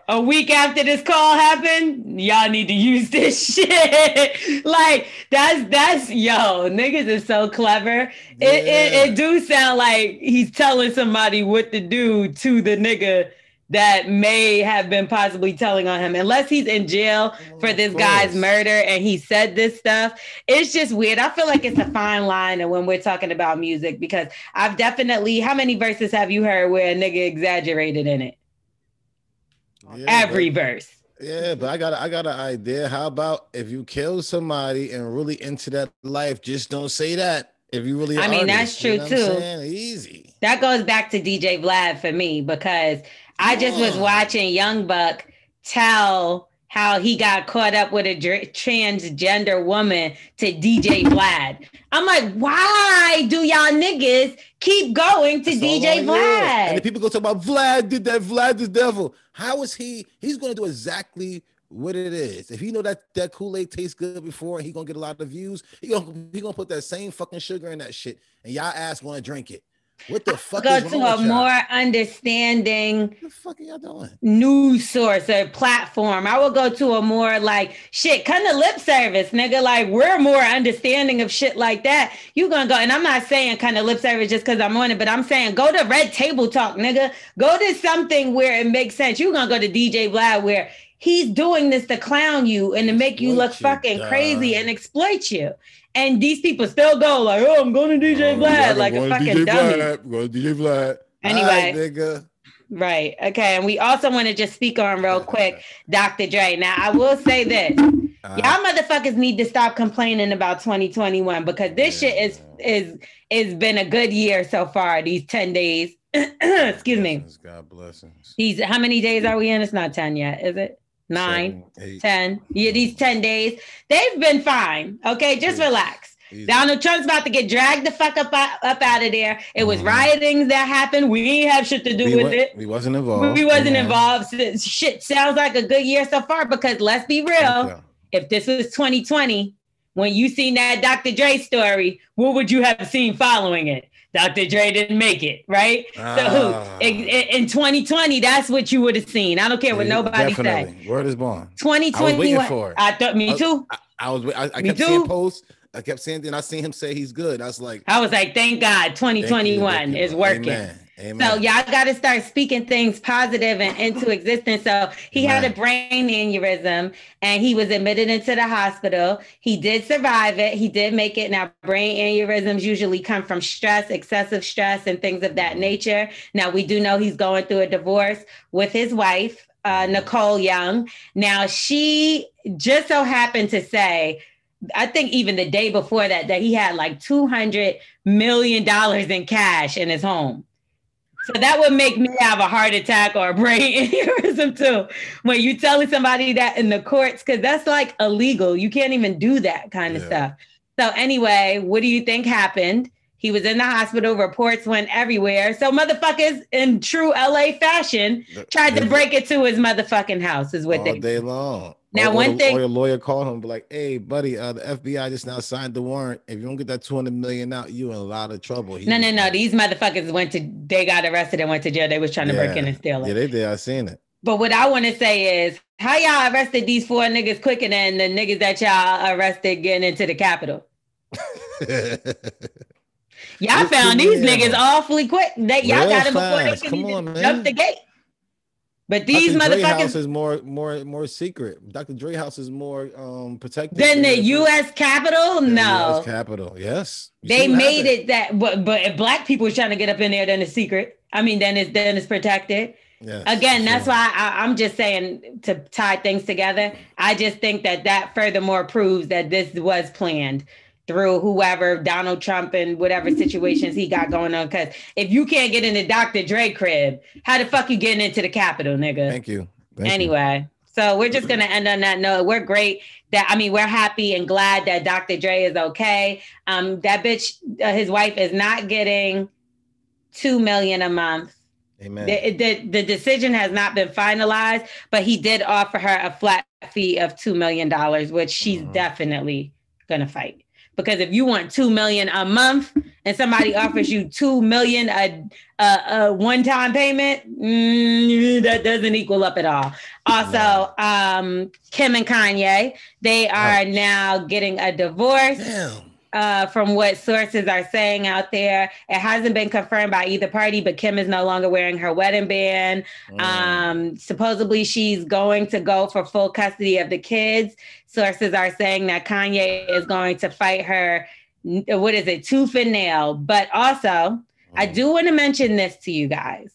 a week after this call happened, y'all need to use this shit. Like, that's yo, niggas is so clever. It do sound like he's telling somebody what to do to the nigga that may have been possibly telling on him, unless he's in jail for this guy's murder and he said this stuff. It's just weird. I feel like it's a fine line when we're talking about music, because I've definitely, how many verses have you heard where a nigga exaggerated in it? Every verse.
Yeah, but I got an idea. How about if you kill somebody and really into that life, just don't say that. If you really,
that's true too.
Easy.
That goes back to DJ Vlad for me, because I just was watching Young Buck tell how he got caught up with a transgender woman to DJ Vlad. I'm like, why do y'all niggas keep going to DJ Vlad?
And the people go talk about Vlad did that, Vlad the devil. How is he? He's going to do exactly what it is. If he know that Kool-Aid tastes good before, he going to get a lot of views. He gonna put that same fucking sugar in that shit, and y'all ass want to drink it. What the fuck
go
is
to a more understanding
what the fuck are y'all doing?
News source or platform. I will go to a more like shit kind of lip service, nigga. Like, we're more understanding of shit like that. You gonna go, and I'm not saying kind of lip service just because I'm on it, but I'm saying go to Red Table Talk, nigga. Go to something where it makes sense. You gonna go to DJ Vlad where he's doing this to clown you and to make you look fucking crazy and exploit you. And these people still go like, oh, I'm going to DJ Vlad, like a fucking dummy.
I'm going to DJ Vlad.
Anyway.
Right, nigga.
Right. Okay. And we also want to just speak on real quick, Dr. Dre. Now, I will say this. Y'all motherfuckers need to stop complaining about 2021, because this shit is been a good year so far, these 10 days. Excuse me.
God bless him.
How many days are we in? It's not 10 yet, is it? 9, 7, 10. Yeah, these 10 days, they've been fine. Okay, just relax. Donald Trump's about to get dragged the fuck up out of there. It was rioting that happened. We ain't have shit to do with it.
We wasn't involved.
We wasn't involved. Shit sounds like a good year so far, because let's be real. If this was 2020, when you seen that Dr. Dre story, what would you have seen following it? Dr. Dre didn't make it, right? So in 2020, that's what you would have seen. I don't care what nobody said.
Word is born.
2021.
I was waiting for it.
I thought, me too.
I kept seeing posts. I kept seeing, and I seen him say he's good. I was like,
thank God, 2021 is working. Amen. Amen. So y'all got to start speaking things positive and into existence. So he had a brain aneurysm and he was admitted into the hospital. He did survive it. He did make it. Now, brain aneurysms usually come from stress, excessive stress, and things of that nature. Now, we do know he's going through a divorce with his wife, Nicole Young. Now, she just so happened to say I think even the day before that he had like $200 million in cash in his home. So that would make me have a heart attack or a brain aneurysm too. When you telling somebody that in the courts, because that's like illegal. You can't even do that kind of stuff. So anyway, what do you think happened? He was in the hospital. Reports went everywhere. So motherfuckers in true LA fashion tried to break it to his motherfucking house is what
all
they
day long.
Now,
or your lawyer called him, be like, "Hey, buddy, the FBI just now signed the warrant. If you don't get that $200 million out, you in a lot of trouble."
No. These motherfuckers they got arrested and went to jail. They was trying to break in and steal it.
Yeah, they did. I seen it.
But what I want to say is, how y'all arrested these 4 niggas quicker than the niggas that y'all arrested getting into the Capitol? Y'all found these niggas awfully quick. Y'all got them before they could even jump the gate. But these
Dr.
motherfuckers
Dre house is more secret. Dr. Dre house is more protected
than the U.S. Capitol. No,
U.S. Capitol. Yes,
they made it that. But if black people was trying to get up in there, then it's secret. I mean, then it's protected. Yes, again, that's why I'm just saying to tie things together. I just think that furthermore proves that this was planned through whoever, Donald Trump and whatever situations he got going on. Because if you can't get into Dr. Dre crib, how the fuck you getting into the Capitol, nigga?
Thank you.
Anyway, so we're just going to end on that note. We're great we're happy and glad that Dr. Dre is okay. That bitch, his wife is not getting $2 million a month.
Amen.
The decision has not been finalized, but he did offer her a flat fee of $2 million, which she's definitely going to fight. Because if you want $2 million a month and somebody offers you $2 million a one-time payment, that doesn't equal up at all. Also, Kim and Kanye, they are now getting a divorce.
Damn.
From what sources are saying out there. It hasn't been confirmed by either party, but Kim is no longer wearing her wedding band. Supposedly she's going to go for full custody of the kids. Sources are saying that Kanye is going to fight her, tooth and nail. But also, I do want to mention this to you guys.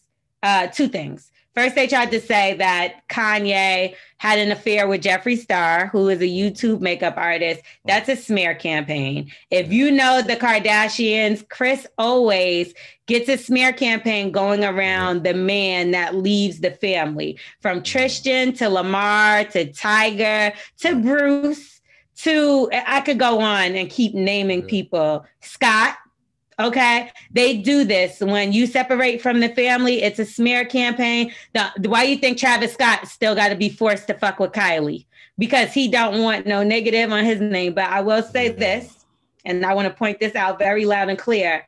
2 things. First, they tried to say that Kanye had an affair with Jeffree Star, who is a YouTube makeup artist. That's a smear campaign. If you know the Kardashians, Kris always gets a smear campaign going around the man that leaves the family. From Tristan to Lamar to Tiger to Bruce to, I could go on and keep naming people. Scott. Okay, they do this when you separate from the family. It's a smear campaign. Why you think Travis Scott still got to be forced to fuck with Kylie? Because he don't want no negative on his name. But I will say this, and I want to point this out very loud and clear.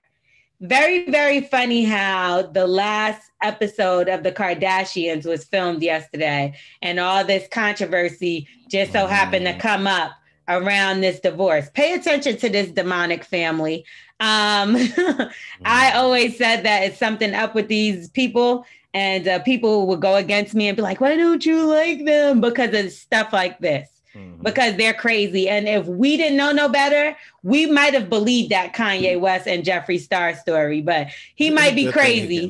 Very, very funny how the last episode of The Kardashians was filmed yesterday, and all this controversy just so happened to come up around this divorce. Pay attention to this demonic family. I always said that it's something up with these people, and people would go against me and be like, why don't you like them? Because of stuff like this, because they're crazy. And if we didn't know no better, we might have believed that Kanye West and Jeffree Star story, but he might be crazy.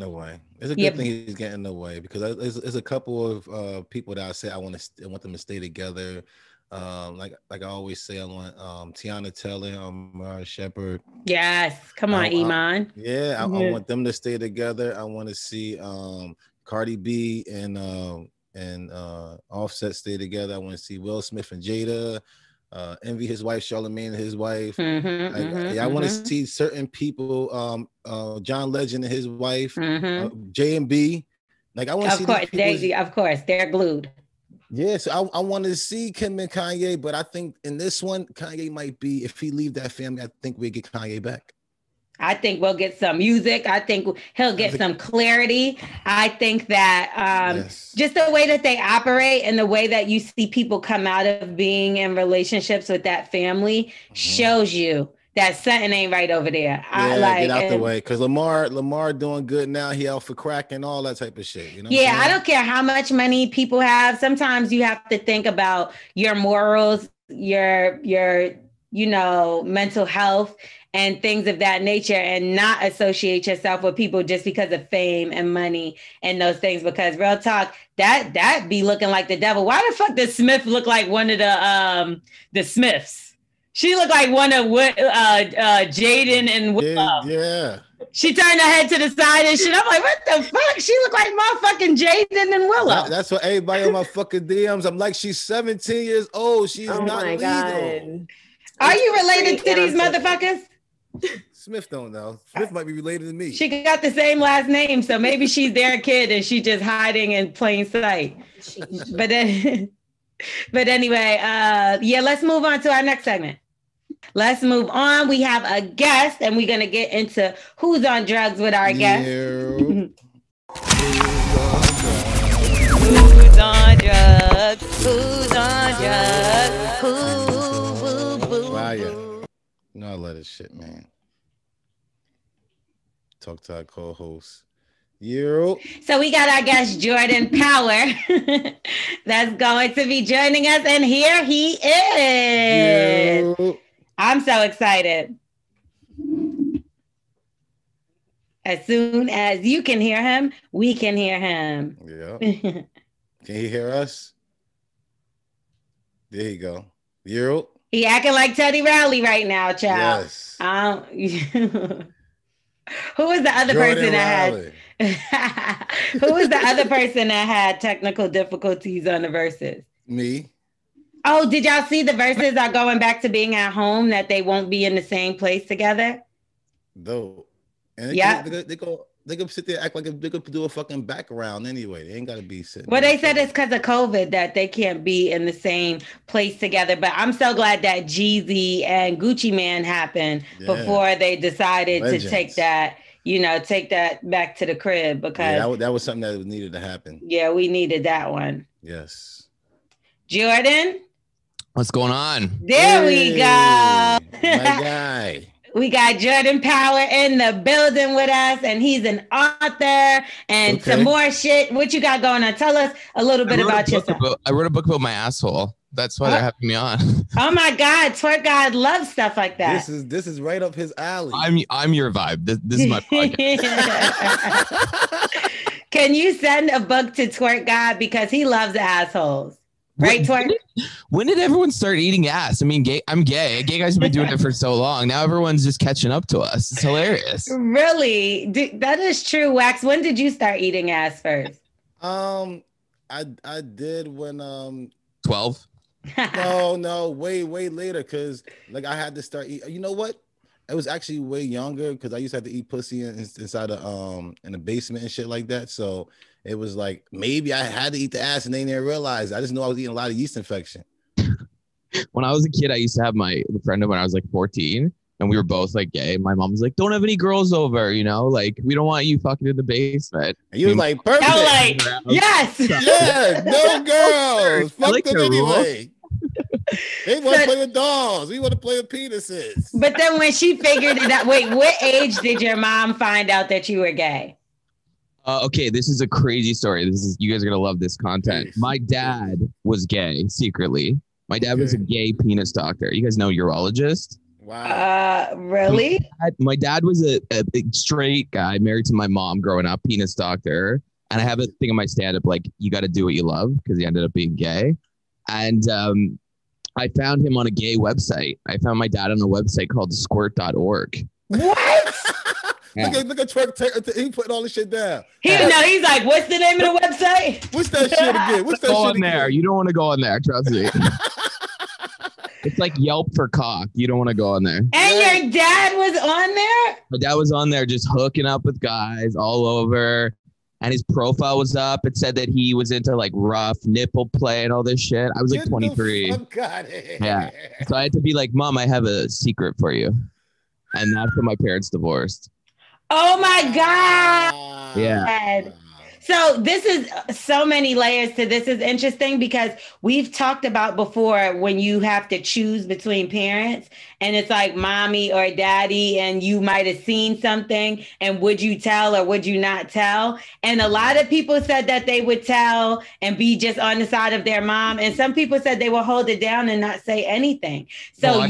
It's a good thing he's getting in the way, because there's a couple of people that I say I want them to stay together. Like I always say, I want Tiana Taylor, Shepard.
Yes, come on, Iman.
I want them to stay together. I want to see Cardi B and Offset stay together. I want to see Will Smith and Jada, Envy his wife, Charlamagne his wife. I want to see certain people, John Legend and his wife, J&B. Like I want to see.
Of course, they're glued.
Yes, I want to see Kim and Kanye, but I think in this one, Kanye might be, if he leave that family, I think we'll get Kanye back.
I think we'll get some music. I think he'll get some clarity. I think that just the way that they operate and the way that you see people come out of being in relationships with that family shows you that something ain't right over there.
Get out the way, because Lamar doing good now. He out for crack and all that type of shit. You know?
Yeah, I don't care how much money people have. Sometimes you have to think about your morals, your mental health and things of that nature, and not associate yourself with people just because of fame and money and those things. Because real talk, that be looking like the devil. Why the fuck does Smith look like one of the Smiths? She looked like one of Jaden and Willow.
Yeah.
She turned her head to the side and shit. I'm like, what the fuck? She looked like motherfucking Jaden and Willow.
That's what everybody on my fucking DMs. I'm like, she's 17 years old. She's not legal. God.
Are you related to these motherfuckers?
Smith don't know. Smith might be related to me.
She got the same last name, so maybe she's their kid and she's just hiding in plain sight. But anyway, let's move on to our next segment. Let's move on. We have a guest, and we're gonna get into who's on drugs with our guest.
Who's
on drugs? Who's on drugs?
Fire. No, I love this shit, man. Talk to our co-host.
So we got our guest Jordan Power that's going to be joining us, and here he is. I'm so excited. As soon as you can hear him, we can hear him.
Yeah. Can he hear us? There you go.
He acting like Teddy Riley right now, child.
Yes.
Who was the other person that had? Who was the other person that had technical difficulties on the verses?
Me.
Oh, did y'all see the verses are going back to being at home, that they won't be in the same place together?
Though. And they could sit there act like they could do a fucking background anyway. They ain't gotta be sitting.
Well, they said it's because of COVID that they can't be in the same place together. But I'm so glad that Jeezy and Gucci Man happened before they decided to take that back to the crib, because
that was something that needed to happen.
Yeah, we needed that one.
Yes.
Jordan, what's going on?
There we go.
My guy.
We got Jordan Power in the building with us, and he's an author and some more shit. What you got going on? Tell us a little bit about yourself.
I wrote a book about my asshole. That's why they're having me on.
Oh my God, Twerk God loves stuff like that.
This is right up his alley.
I'm your vibe. This is my podcast.
Can you send a book to Twerk God, because he loves assholes? Right, Twerk?
When did everyone start eating ass? I mean, I'm gay. Gay guys have been doing it for so long. Now everyone's just catching up to us. It's hilarious.
Really? That is true, Wax. When did you start eating ass first?
I did when
12.
No, way later, because like I had to start eating. You know what? It was actually way younger, because I used to have to eat pussy inside in the basement and shit like that. So it was like maybe I had to eat the ass and they didn't realize. I just knew I was eating a lot of yeast infection.
When I was a kid, I used to have my friend when I was like 14, and we were both like gay. My mom was like, "Don't have any girls over, like we don't want you fucking in the basement."
And you was like, "Perfect."
Like, yes,
yeah, no girls. Fuck them anyway. They want to play with dolls. We want to play with penises.
But then when she figured it out, wait, what age did your mom find out that you were gay?
Okay, this is a crazy story. You guys are gonna love this content. My dad was gay secretly. My dad was a gay penis doctor. You guys know urologist?
Wow.
Really?
My dad was a big straight guy married to my mom growing up, penis doctor. And I have a thing in my stand-up, like, you got to do what you love, because he ended up being gay. And I found him on a gay website. I found my dad on a website called squirt.org.
What?
Yeah. Look at Twerk. He putting all this shit down.
He didn't know. He's like, what's the name of the website?
What's that shit again? What's that
go
shit
on there.
Again?
You don't want to go on there. Trust me. It's like Yelp for cock. You don't want to go on there.
And your dad was on there?
My dad was on there just hooking up with guys all over. And his profile was up. It said that he was into like rough nipple play and all this shit. I was like 23. Yeah. So I had to be like, Mom, I have a secret for you. And that's when my parents divorced.
Oh my God.
Yeah.
So this is so many layers to this. Is interesting because we've talked about before when you have to choose between parents and it's like mommy or daddy, and you might have seen something and would you tell or would you not tell? And a lot of people said that they would tell and be just on the side of their mom. And some people said they will hold it down and not say anything. So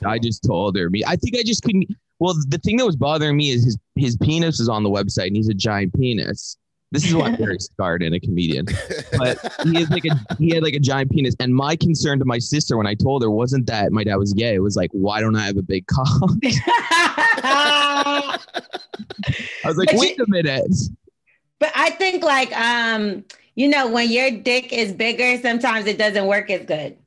I just told her. I think I just couldn't. Well, the thing that was bothering me is his penis is on the website and he's a giant penis. This is why I'm very scarred and a comedian. But he had like a giant penis. And my concern to my sister when I told her wasn't that my dad was gay. It was like, why don't I have a big cock? I was like, wait a minute.
But I think like when your dick is bigger, sometimes it doesn't work as good.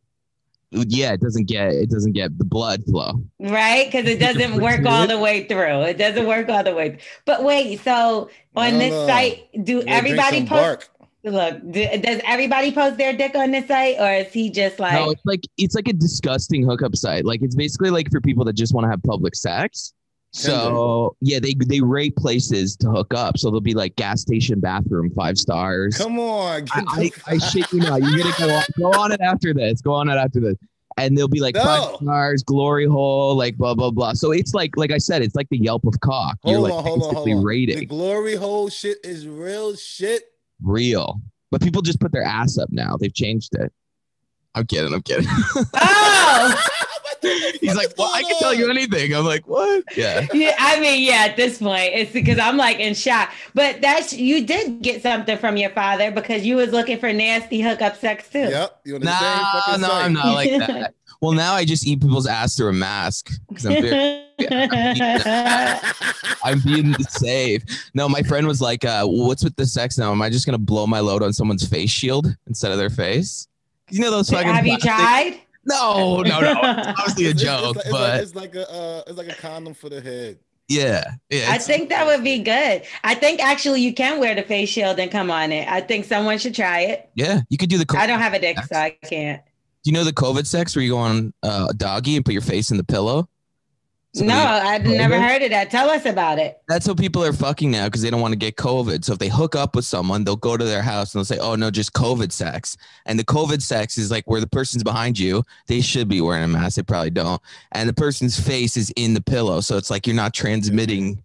Yeah, it doesn't get the blood flow.
Right? Because it doesn't work all the way through. It doesn't work all the way. But wait, so on this site, do everybody post? Look, does everybody post their dick on this site, or is he just like?
No, it's like a disgusting hookup site. Like it's basically like for people that just want to have public sex. So yeah, they rate places to hook up. So they'll be like gas station bathroom 5 stars.
Come on,
I shit you not. You're gonna go on it after this. Go on it after this. And they'll be like 5 stars, glory hole, like blah blah blah. So it's like I said, it's like the Yelp of cock.
Hold on. Rating. The glory hole shit is real shit.
Real, but people just put their ass up now. They've changed it. I'm kidding.
Oh.
He's like, well, I can tell you anything. I'm like, what? Yeah.
Yeah. I mean, yeah, at this point, it's because I'm like in shock. But you did get something from your father because you was looking for nasty hookup sex too.
Yep.
No, I'm not like that. Well, now I just eat people's ass through a mask because I'm being safe. No, my friend was like, what's with the sex now? Am I just going to blow my load on someone's face shield instead of their face? You know those fucking
Have you tried?
No. It's obviously a joke, but
it's like a condom for the head.
Yeah.
I think that would be good. I think actually you can wear the face shield and come on it. I think someone should try it.
Yeah, you could do the.
I don't have a dick, so I can't.
Do you know the COVID sex where you go on doggy and put your face in the pillow?
No, I've never heard of that. Tell us about it.
That's how people are fucking now because they don't want to get COVID. So if they hook up with someone, they'll go to their house and they'll say, oh, no, just COVID sex. And the COVID sex is like where the person's behind you. They should be wearing a mask. They probably don't. And the person's face is in the pillow. So it's like you're not transmitting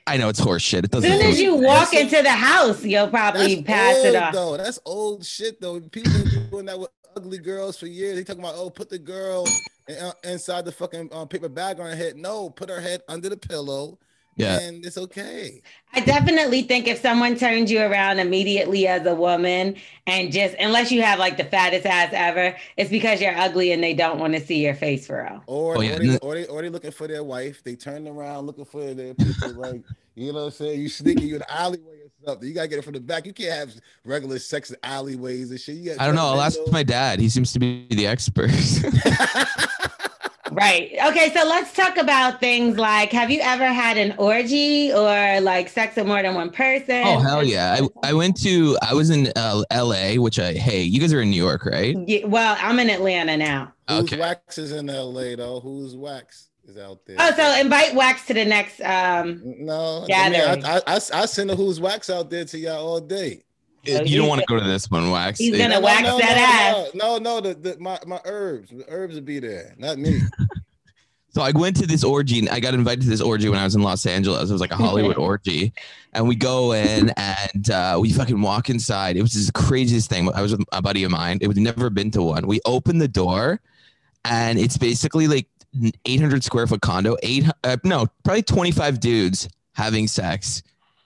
I know it's horse shit. It doesn't.
As soon as you walk into the house, you'll probably pass it off.
Though. That's old shit, though. People have been doing that with ugly girls for years. They talking about, put the girl inside the fucking paper bag on her head. No, put her head under the pillow. Yeah, and it's okay.
I definitely think if someone turns you around immediately as a woman and just unless you have like the fattest ass ever, it's because you're ugly and they don't want to see your face for real.
Or they looking for their wife. They turn around looking for their people. Like, you know what I'm saying? You sneaking you in the alleyway or something. You gotta get it from the back. You can't have regular sex in alleyways and shit.
I don't know. I'll ask my dad. He seems to be the expert.
Right. Okay. So let's talk about things like, have you ever had an orgy or like sex with more than one person?
Oh, hell yeah. I was in LA, which you guys are in New York, right?
Yeah, well, I'm in Atlanta now.
Who's Wax is in LA though? Who's Wax is out there?
Oh, so invite Wax to the next
no gathering. I send the Who's Wax out there to y'all all day.
You don't want to go to this one, Wax.
He's gonna wax that ass.
No, my herbs. The herbs will be there, not me.
So I went to this orgy. I got invited to this orgy when I was in Los Angeles. It was like a Hollywood orgy, and we go in and we fucking walk inside. It was just the craziest thing. I was with a buddy of mine. It was never been to one. We opened the door, and it's basically like 800 square foot condo. Probably 25 dudes having sex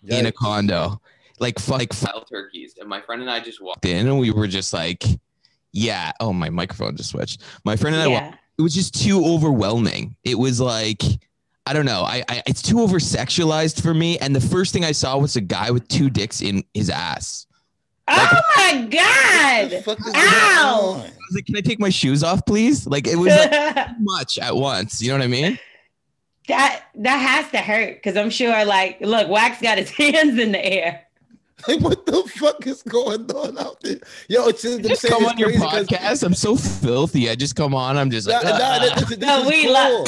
in a condo. Like wild turkeys. And my friend and I just walked in and we were just like, yeah. Oh, my microphone just switched. My friend and I, it was just too overwhelming. It was like, I don't know. It's too over sexualized for me. And the first thing I saw was a guy with 2 dicks in his ass.
Oh my God. Ow.
I was like, can I take my shoes off, please? Like it was like too much at once. You know what I mean?
That has to hurt because I'm sure like, look, Wax got his hands in the air.
Like, what the fuck is going on out there? Yo,
just come on your podcast. I'm so filthy. I just come on. I'm just like,
we love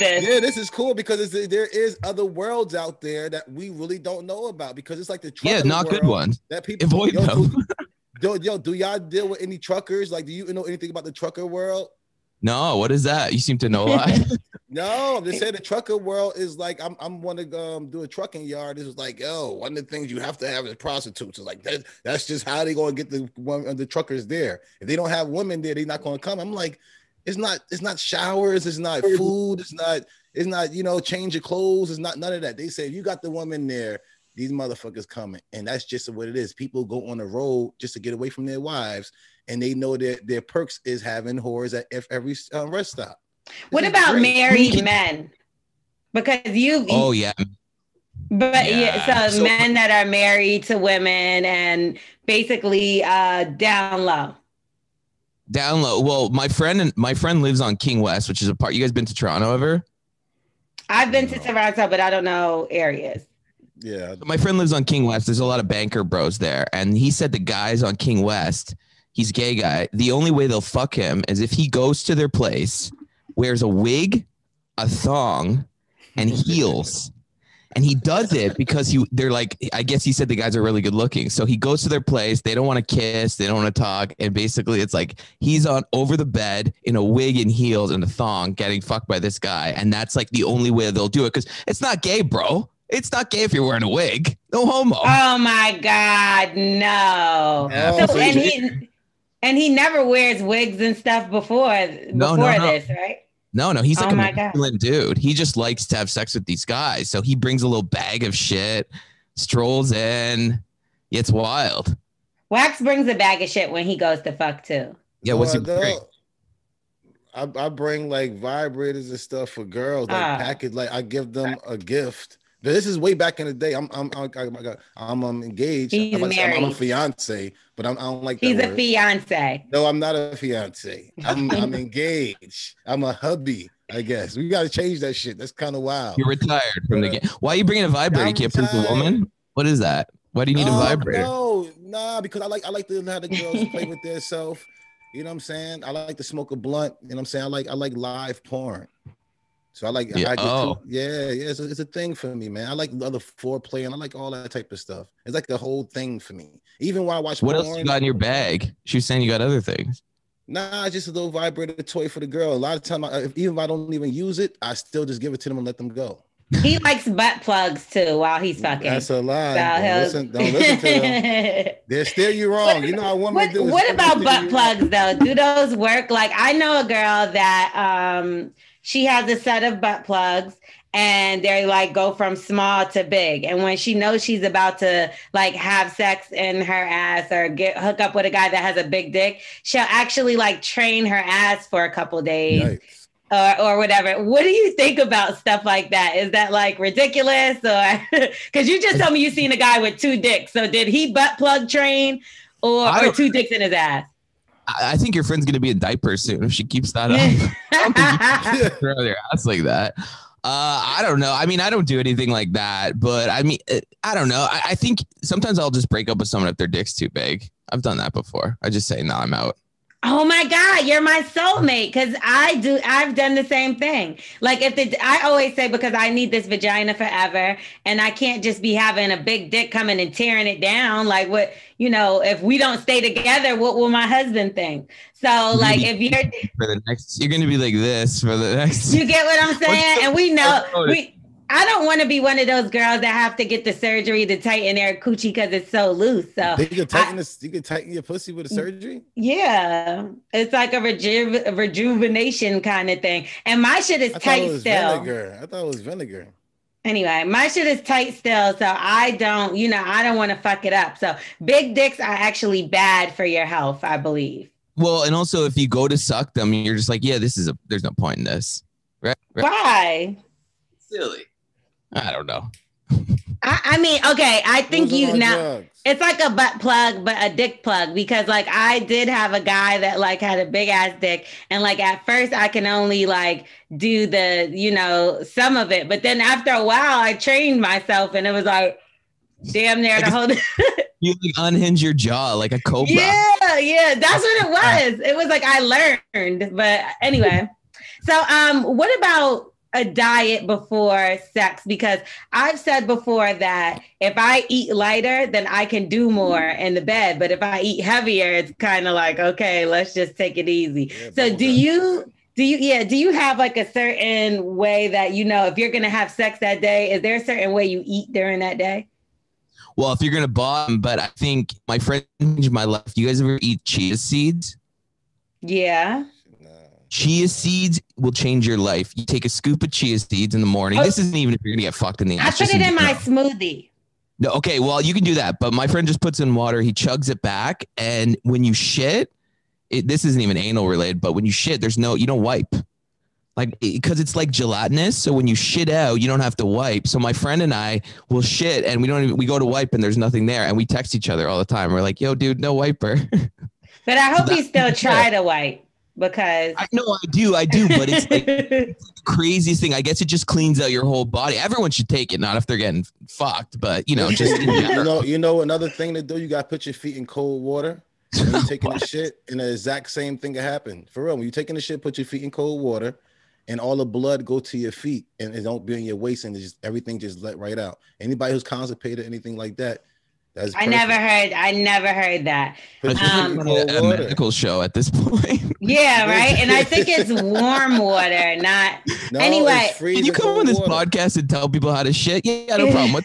this.
Yeah, this is cool because there is other worlds out there that we really don't know about because it's like the trucker
not
world
good ones.
That people
avoid them.
Do y'all deal with any truckers? Like, do you know anything about the trucker world?
No, what is that? You seem to know a lot.
No, I'm just saying the trucker world is like I'm want to do a trucking yard. This is like, one of the things you have to have is prostitutes. It's like that's just how they gonna get the truckers there. If they don't have women there, they're not gonna come. I'm like, it's not showers, it's not food, it's not change of clothes, it's not none of that. They say if you got the woman there, these motherfuckers coming. And that's just what it is. People go on the road just to get away from their wives, and they know that their perks is having whores at every rest stop.
What about married men? Because
Oh yeah.
But so men that are married to women and basically down low.
Down low. Well, my friend lives on King West, which is a part. You guys been to Toronto ever?
I've been to Toronto, but I don't know areas.
Yeah.
My friend lives on King West. There's a lot of banker bros there. And he said the guys on King West, he's a gay guy. The only way they'll fuck him is if he goes to their place, wears a wig, a thong, and heels. And he does it because they're like, I guess he said the guys are really good looking. So he goes to their place. They don't want to kiss. They don't want to talk. And basically it's like he's on over the bed in a wig and heels and a thong getting fucked by this guy. And that's like the only way they'll do it. Because it's not gay, bro. It's not gay if you're wearing a wig. No homo.
Oh my God, no.
Yeah,
so, and he never wears wigs and stuff before
No.
this, right?
No, he's like a masculine dude. He just likes to have sex with these guys. So he brings a little bag of shit, strolls in. It's wild.
Wax brings a bag of shit when he goes to fuck too.
Yeah, what's he bring?
I bring like vibrators and stuff for girls, like package. Like I give them a gift. But this is way back in the day. I'm engaged.
He's married.
I'm a fiance, but I don't like that
He's
word.
A fiance.
No, I'm not a fiance. I'm engaged. I'm a hubby, I guess. We got to change that shit. That's kind of wild.
You're retired from the game. Why are you bringing a vibrator? You can't prove the woman? What is that? Why do you need a vibrator?
No, because I like to how the girls play with their self. You know what I'm saying? I like to smoke a blunt. You know what I'm saying? I like live porn. So I like, it's a thing for me, man. I like the other foreplay and I like all that type of stuff. It's like the whole thing for me. Even while I watch
what
porn,
else you got in your bag? She was saying you got other things.
Nah, just a little vibrator toy for the girl. A lot of time, even if I don't even use it, I still just give it to them and let them go.
He likes butt plugs too while he's fucking.
That's a lie. Don't listen to them. They'll steer you wrong. You know how women do.
What about butt plugs though? Do those work? Like I know a girl that she has a set of butt plugs and they like go from small to big. And when she knows she's about to like have sex in her ass or hook up with a guy that has a big dick, she'll actually like train her ass for a couple days. Or whatever. What do you think about stuff like that? Is that like ridiculous? Or because you just told me you seen a guy with 2 dicks. So did he butt plug train or 2 dicks in his ass?
I think your friend's gonna be in diapers soon if she keeps that up. I don't think you can throw their ass like that. I don't know. I mean, I don't do anything like that, but I mean, I don't know. I think sometimes I'll just break up with someone if their dick's too big. I've done that before. I just say, no, I'm out.
Oh my God, you're my soulmate. Because I've done the same thing. Like I always say, because I need this vagina forever and I can't just be having a big dick coming and tearing it down. Like what, if we don't stay together, what will my husband think? So like if you're
going to be like this for the next.
You get what I'm saying? And we know I don't want to be one of those girls that have to get the surgery to tighten their coochie because it's so loose. So
you can tighten your pussy with a surgery?
Yeah. It's like a rejuvenation kind of thing. And my shit is tight still.
I thought it was vinegar.
Anyway, my shit is tight still. So I don't want to fuck it up. So big dicks are actually bad for your health, I believe.
Well, and also if you go to suck them, you're just like, yeah, there's no point in this. Right?
Why?
Silly. I don't know.
I mean, okay, I think it's like a butt plug, but a dick plug, because like I did have a guy that like had a big ass dick. And like at first I can only like do the, some of it. But then after a while I trained myself and it was like damn near the whole
You like unhinge your jaw like a cobra.
Yeah. That's what it was. It was like I learned. But anyway. So what about a diet before sex? Because I've said before that if I eat lighter, then I can do more in the bed. But if I eat heavier, it's kind of like, okay, let's just take it easy. Yeah, so do you have like a certain way that, if you're going to have sex that day, is there a certain way you eat during that day?
Well, if you're going to bottom, but I think my friend changed my life. You guys ever eat chia seeds?
Yeah.
Chia seeds will change your life. You take a scoop of chia seeds in the morning. This isn't even if you're gonna get fucked in the ass.
I put it in my smoothie.
No, okay, well, you can do that, but my friend just puts in water, he chugs it back, and when you shit, this isn't even anal related, but when you shit, you don't wipe. Like, because it's like gelatinous, so when you shit out, you don't have to wipe. So my friend and I will shit, and we go to wipe, and there's nothing there, and we text each other all the time. We're like, yo, dude, no wiper.
But I hope you still try to wipe. Because
I do, but it's like the craziest thing. I guess it just cleans out your whole body. Everyone should take it, not if they're getting fucked, but just in general.
Another thing to do, you got to put your feet in cold water when you're taking a shit, and the exact same thing can happen. For real, when you're taking a shit, put your feet in cold water, and all the blood go to your feet, and it don't be in your waist, and everything just let right out. Anybody who's constipated, anything like that, that's
I never heard that.
A medical show at this point.
Yeah, right. And I think it's warm water, not anyway.
Can you come on this podcast and tell people how to shit? Yeah, no problem.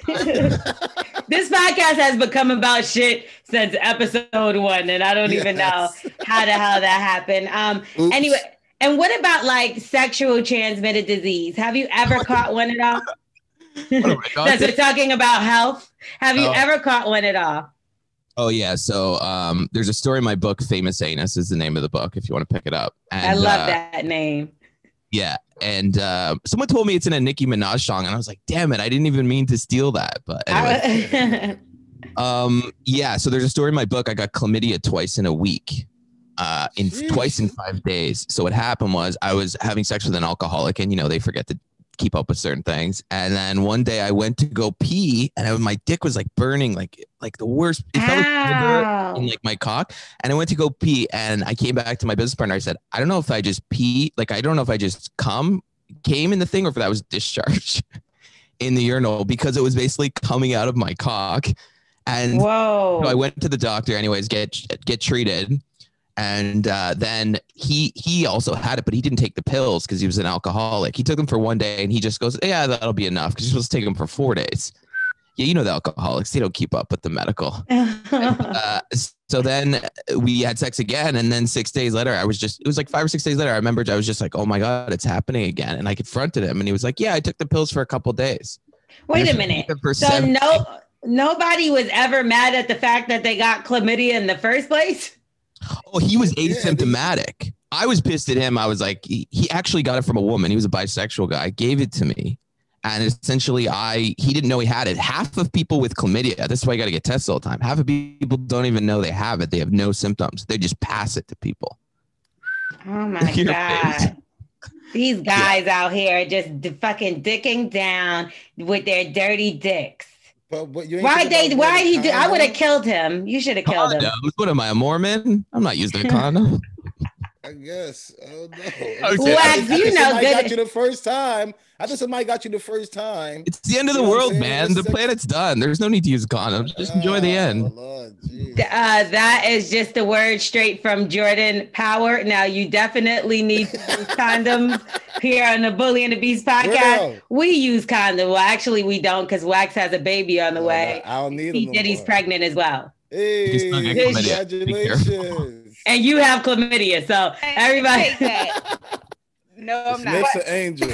This podcast has become about shit since episode 1, and I don't even know how the hell that happened. Anyway, and what about like sexual transmitted disease? Have you ever caught one at all? Because we're talking about health. Have you ever caught one at all?
Oh yeah. So there's a story in my book, Famous Anus is the name of the book, if you want to pick it up. And,
I love that name.
Yeah. And someone told me it's in a Nicki Minaj song, and I was like, damn it, I didn't even mean to steal that. But anyway. Yeah, so there's a story in my book. I got chlamydia twice in a week. Twice in 5 days. So what happened was I was having sex with an alcoholic, and they forget to keep up with certain things. And then one day I went to go pee, and my dick was like burning, like the worst. It felt like in like my cock. And I went to go pee, and I came back to my business partner. I said, I don't know if I just pee, I don't know if I just came in the thing, or if that was discharge in the urinal, because it was basically coming out of my cock. And so I went to the doctor anyways, get treated. And then he also had it, but he didn't take the pills because he was an alcoholic. He took them for 1 day, and he just goes, yeah, that'll be enough, because you're supposed to take them for 4 days. Yeah, the alcoholics, they don't keep up with the medical. So then we had sex again, and then 6 days later, it was like 5 or 6 days later, I remembered I was just like, oh my God, it's happening again. And I confronted him, and he was like, yeah, I took the pills for a couple of days.
Wait a minute. So nobody was ever mad at the fact that they got chlamydia in the first place?
Oh, he was asymptomatic. I was pissed at him. I was like, he actually got it from a woman. He was a bisexual guy, gave it to me. And essentially he didn't know he had it. Half of people with chlamydia, this is why you got to get tested all the time. Half of people don't even know they have it. They have no symptoms. They just pass it to people.
Oh my God. These guys out here just fucking dicking down with their dirty dicks.
But
why he do? I would have killed him. You should have killed him.
What am I, a Mormon? I'm not using a condom.
I guess. Oh no.
Got
you the first time. I thought somebody got you the first time.
It's the end of the world, man. The planet's done. There's no need to use a condom. Just enjoy the end.
Lord,
that is just a word straight from Jordan Power. Now you definitely need to use condoms here on the Bully and the Beast podcast. We use condoms. Well, actually, we don't, because Wax has a baby on the way.
I don't need him.
He's pregnant as well.
Hey, congratulations.
And you have chlamydia, so everybody.
No, I'm not.
Nick's an angel.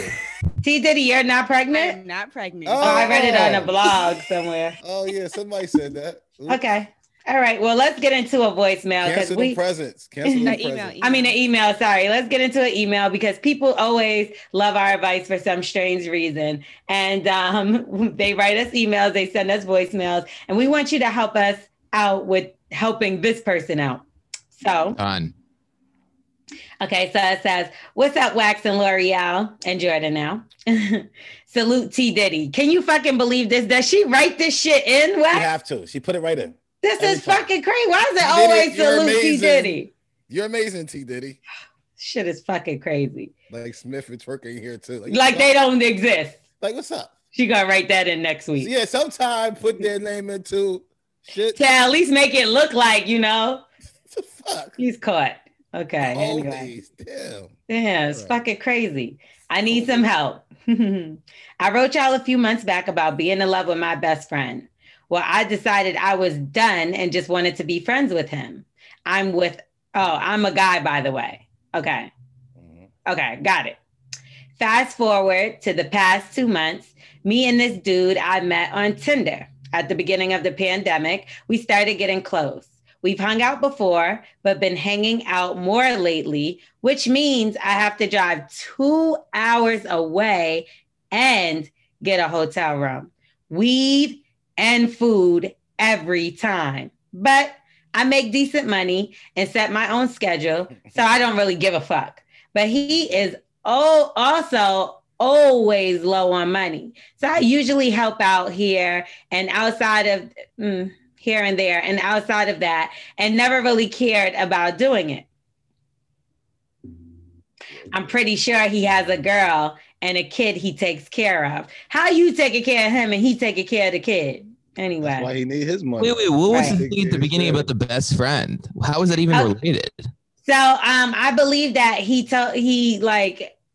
T. Diddy, you're not pregnant?
I'm not pregnant.
Oh, I read it on a blog somewhere.
Oh, yeah, somebody said that. Oops.
Okay. All right. Well, let's get into a voicemail.
Cancel the presents. Cancel the presents.
I mean, an email. Sorry. Let's get into an email, because people always love our advice for some strange reason. And they write us emails. They send us voicemails. And we want you to help us out with helping this person out. So.
Done.
Okay, so it says, what's up, Wax and L'Oreal and Jordan now? Salute T. Diddy. Can you fucking believe this? Does she write this shit in, Wax?
You have to. She put it right in.
This is fucking crazy. Why is it always salute T. Diddy?
You're amazing, T. Diddy.
Shit is fucking crazy.
Like Smith is working here too.
Like they don't exist.
Like, what's up?
She gonna write that in next week.
Yeah, sometime put their name into shit.
To at least make it look like,
What the fuck?
He's caught. Okay.
Anyway.
Damn, it's fucking crazy. I need some help. I wrote y'all a few months back about being in love with my best friend. Well, I decided I was done and just wanted to be friends with him. I'm a guy, by the way. Okay. Okay, got it. Fast forward to the past 2 months, me and this dude I met on Tinder. At the beginning of the pandemic, we started getting close. We've hung out before, but been hanging out more lately, which means I have to drive 2 hours away and get a hotel room, weed, and food every time. But I make decent money and set my own schedule, so I don't really give a fuck. But he is also always low on money. So I usually help out here and outside of here and there and outside of that, and never really cared about doing it. I'm pretty sure he has a girl and a kid he takes care of. How you taking care of him and he taking care of the kid? Anyway.
That's why he need his money.
Wait, what was the thing at the beginning about the best friend? How is that even related?
So I believe that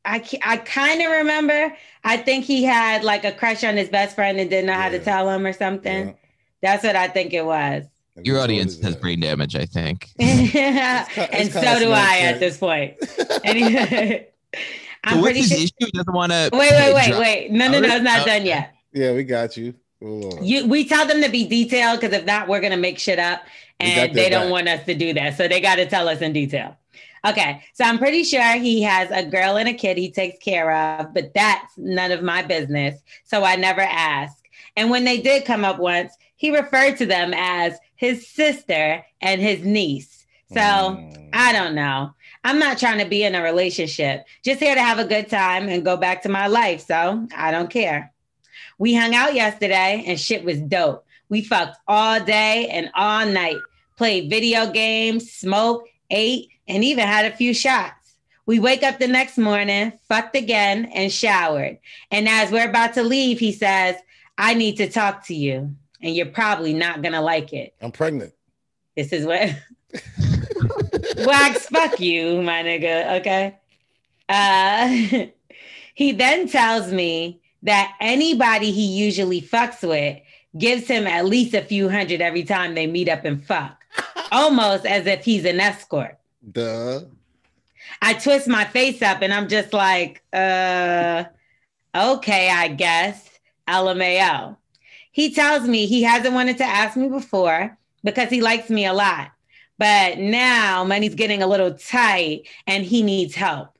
I kind of remember. I think he had like a crush on his best friend and didn't know how to tell him or something. Yeah. That's what I think it was.
Your audience has brain damage, I think.
And so do I at this point. Anyway, I'm pretty sure.
Issue doesn't want to.
Wait. No, it's not done yet.
Yeah, we got you.
We tell them to be detailed because if not, we're gonna make shit up, and they don't want us to do that. So they got to tell us in detail. Okay, so I'm pretty sure he has a girl and a kid he takes care of, but that's none of my business. So I never ask. And when they did come up once, he referred to them as his sister and his niece. So I don't know. I'm not trying to be in a relationship, just here to have a good time and go back to my life. So I don't care. We hung out yesterday and shit was dope. We fucked all day and all night, played video games, smoked, ate, and even had a few shots. We wake up the next morning, fucked again, and showered. And as we're about to leave, he says, I need to talk to you, and you're probably not going to like it.
I'm pregnant.
This is what... Wax, fuck you, my nigga, okay? He then tells me that anybody he usually fucks with gives him at least a few hundred every time they meet up and fuck. Almost as if he's an escort.
Duh.
I twist my face up and I'm just like, okay, I guess. LMAO. He tells me he hasn't wanted to ask me before because he likes me a lot. But now money's getting a little tight and he needs help.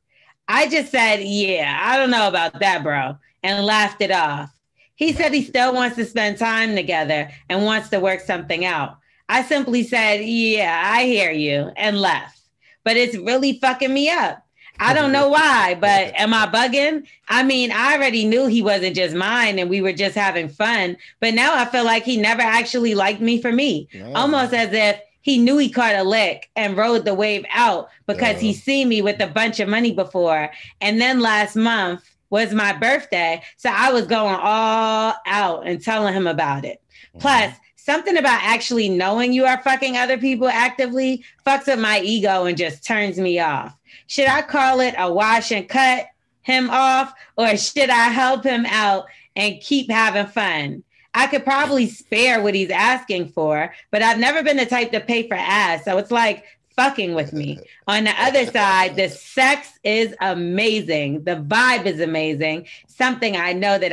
I just said, yeah, I don't know about that, bro, and laughed it off. He said he still wants to spend time together and wants to work something out. I simply said, yeah, I hear you, and left. But it's really fucking me up. I don't know why, but am I bugging? I mean, I already knew he wasn't just mine and we were just having fun. But now I feel like he never actually liked me for me. No. Almost as if he knew he caught a lick and rode the wave out because he seen me with a bunch of money before. And then last month was my birthday. So I was going all out and telling him about it. Plus, something about actually knowing you are fucking other people actively fucks with my ego and just turns me off. Should I call it a wash and cut him off, or should I help him out and keep having fun? I could probably spare what he's asking for, but I've never been the type to pay for ass. So it's like fucking with me. On the other side, the sex is amazing. The vibe is amazing. Something I know that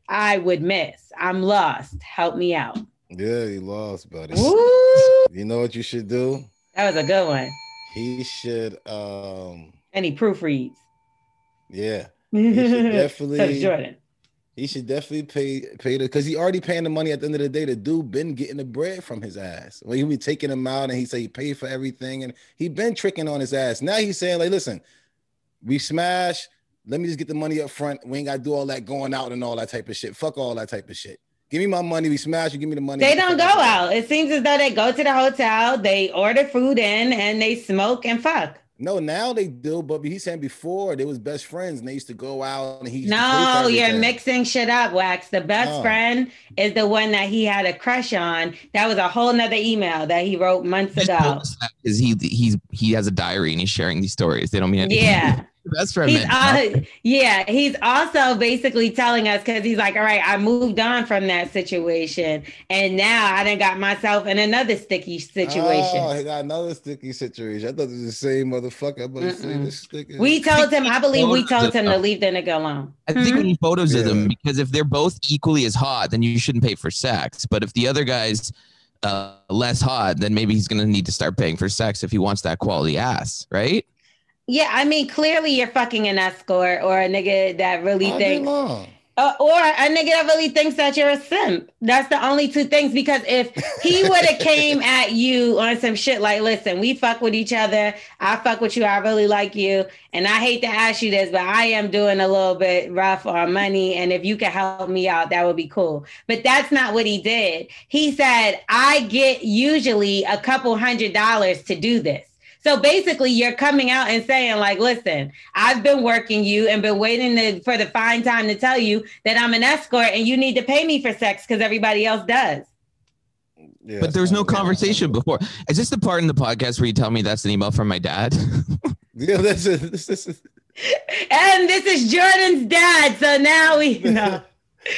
I would miss. I'm lost. Help me out.
Yeah, you lost, buddy.
Woo!
You know what you should do?
That was a good one.
He should
and he proofreads.
Yeah. He should definitely
Jordan.
He should definitely pay because he already paying the money at the end of the day. The dude been getting the bread from his ass. When he be taking him out and he say he paid for everything and he been tricking on his ass. Now he's saying, like, listen, we smash. Let me just get the money up front. We ain't got to do all that going out and all that type of shit. Fuck all that type of shit. Give me my money. We smash. You give me the money.
They don't go out. It seems as though they go to the hotel, they order food in, and they smoke and fuck.
No, now they do, but he's saying before they was best friends and they used to go out and he.
No, you're mixing shit up, Wax. The best friend is the one that he had a crush on. That was a whole nother email that he wrote months ago.
Because he has a diary and he's sharing these stories. They don't mean anything.
Yeah.
Best friend.
He's also basically telling us, because he's like, all right, I moved on from that situation, and now I done got myself in another sticky situation.
Oh, he got another sticky situation. I thought it was the same motherfucker. I'm about to say this sticky.
We told him, I believe we told him to leave the nigga alone.
I think we need photos of them, because if they're both equally as hot, then you shouldn't pay for sex. But if the other guy's less hot, then maybe he's going to need to start paying for sex if he wants that quality ass, right?
Yeah, I mean, clearly you're fucking an escort or a nigga that really thinks, or a nigga that really thinks that you're a simp. That's the only two things. Because if he would have came at you on some shit like, listen, we fuck with each other, I fuck with you, I really like you, and I hate to ask you this, but I am doing a little bit rough on money, and if you could help me out, that would be cool. But that's not what he did. He said, I get usually a couple $100 to do this. So basically, you're coming out and saying, like, listen, I've been working you and been waiting for the fine time to tell you that I'm an escort and you need to pay me for sex because everybody else does.
Yeah, but there's no conversation before. Is this the part in the podcast where you tell me that's an email from my dad?
Yeah, this is.
And this is Jordan's dad. So now we know.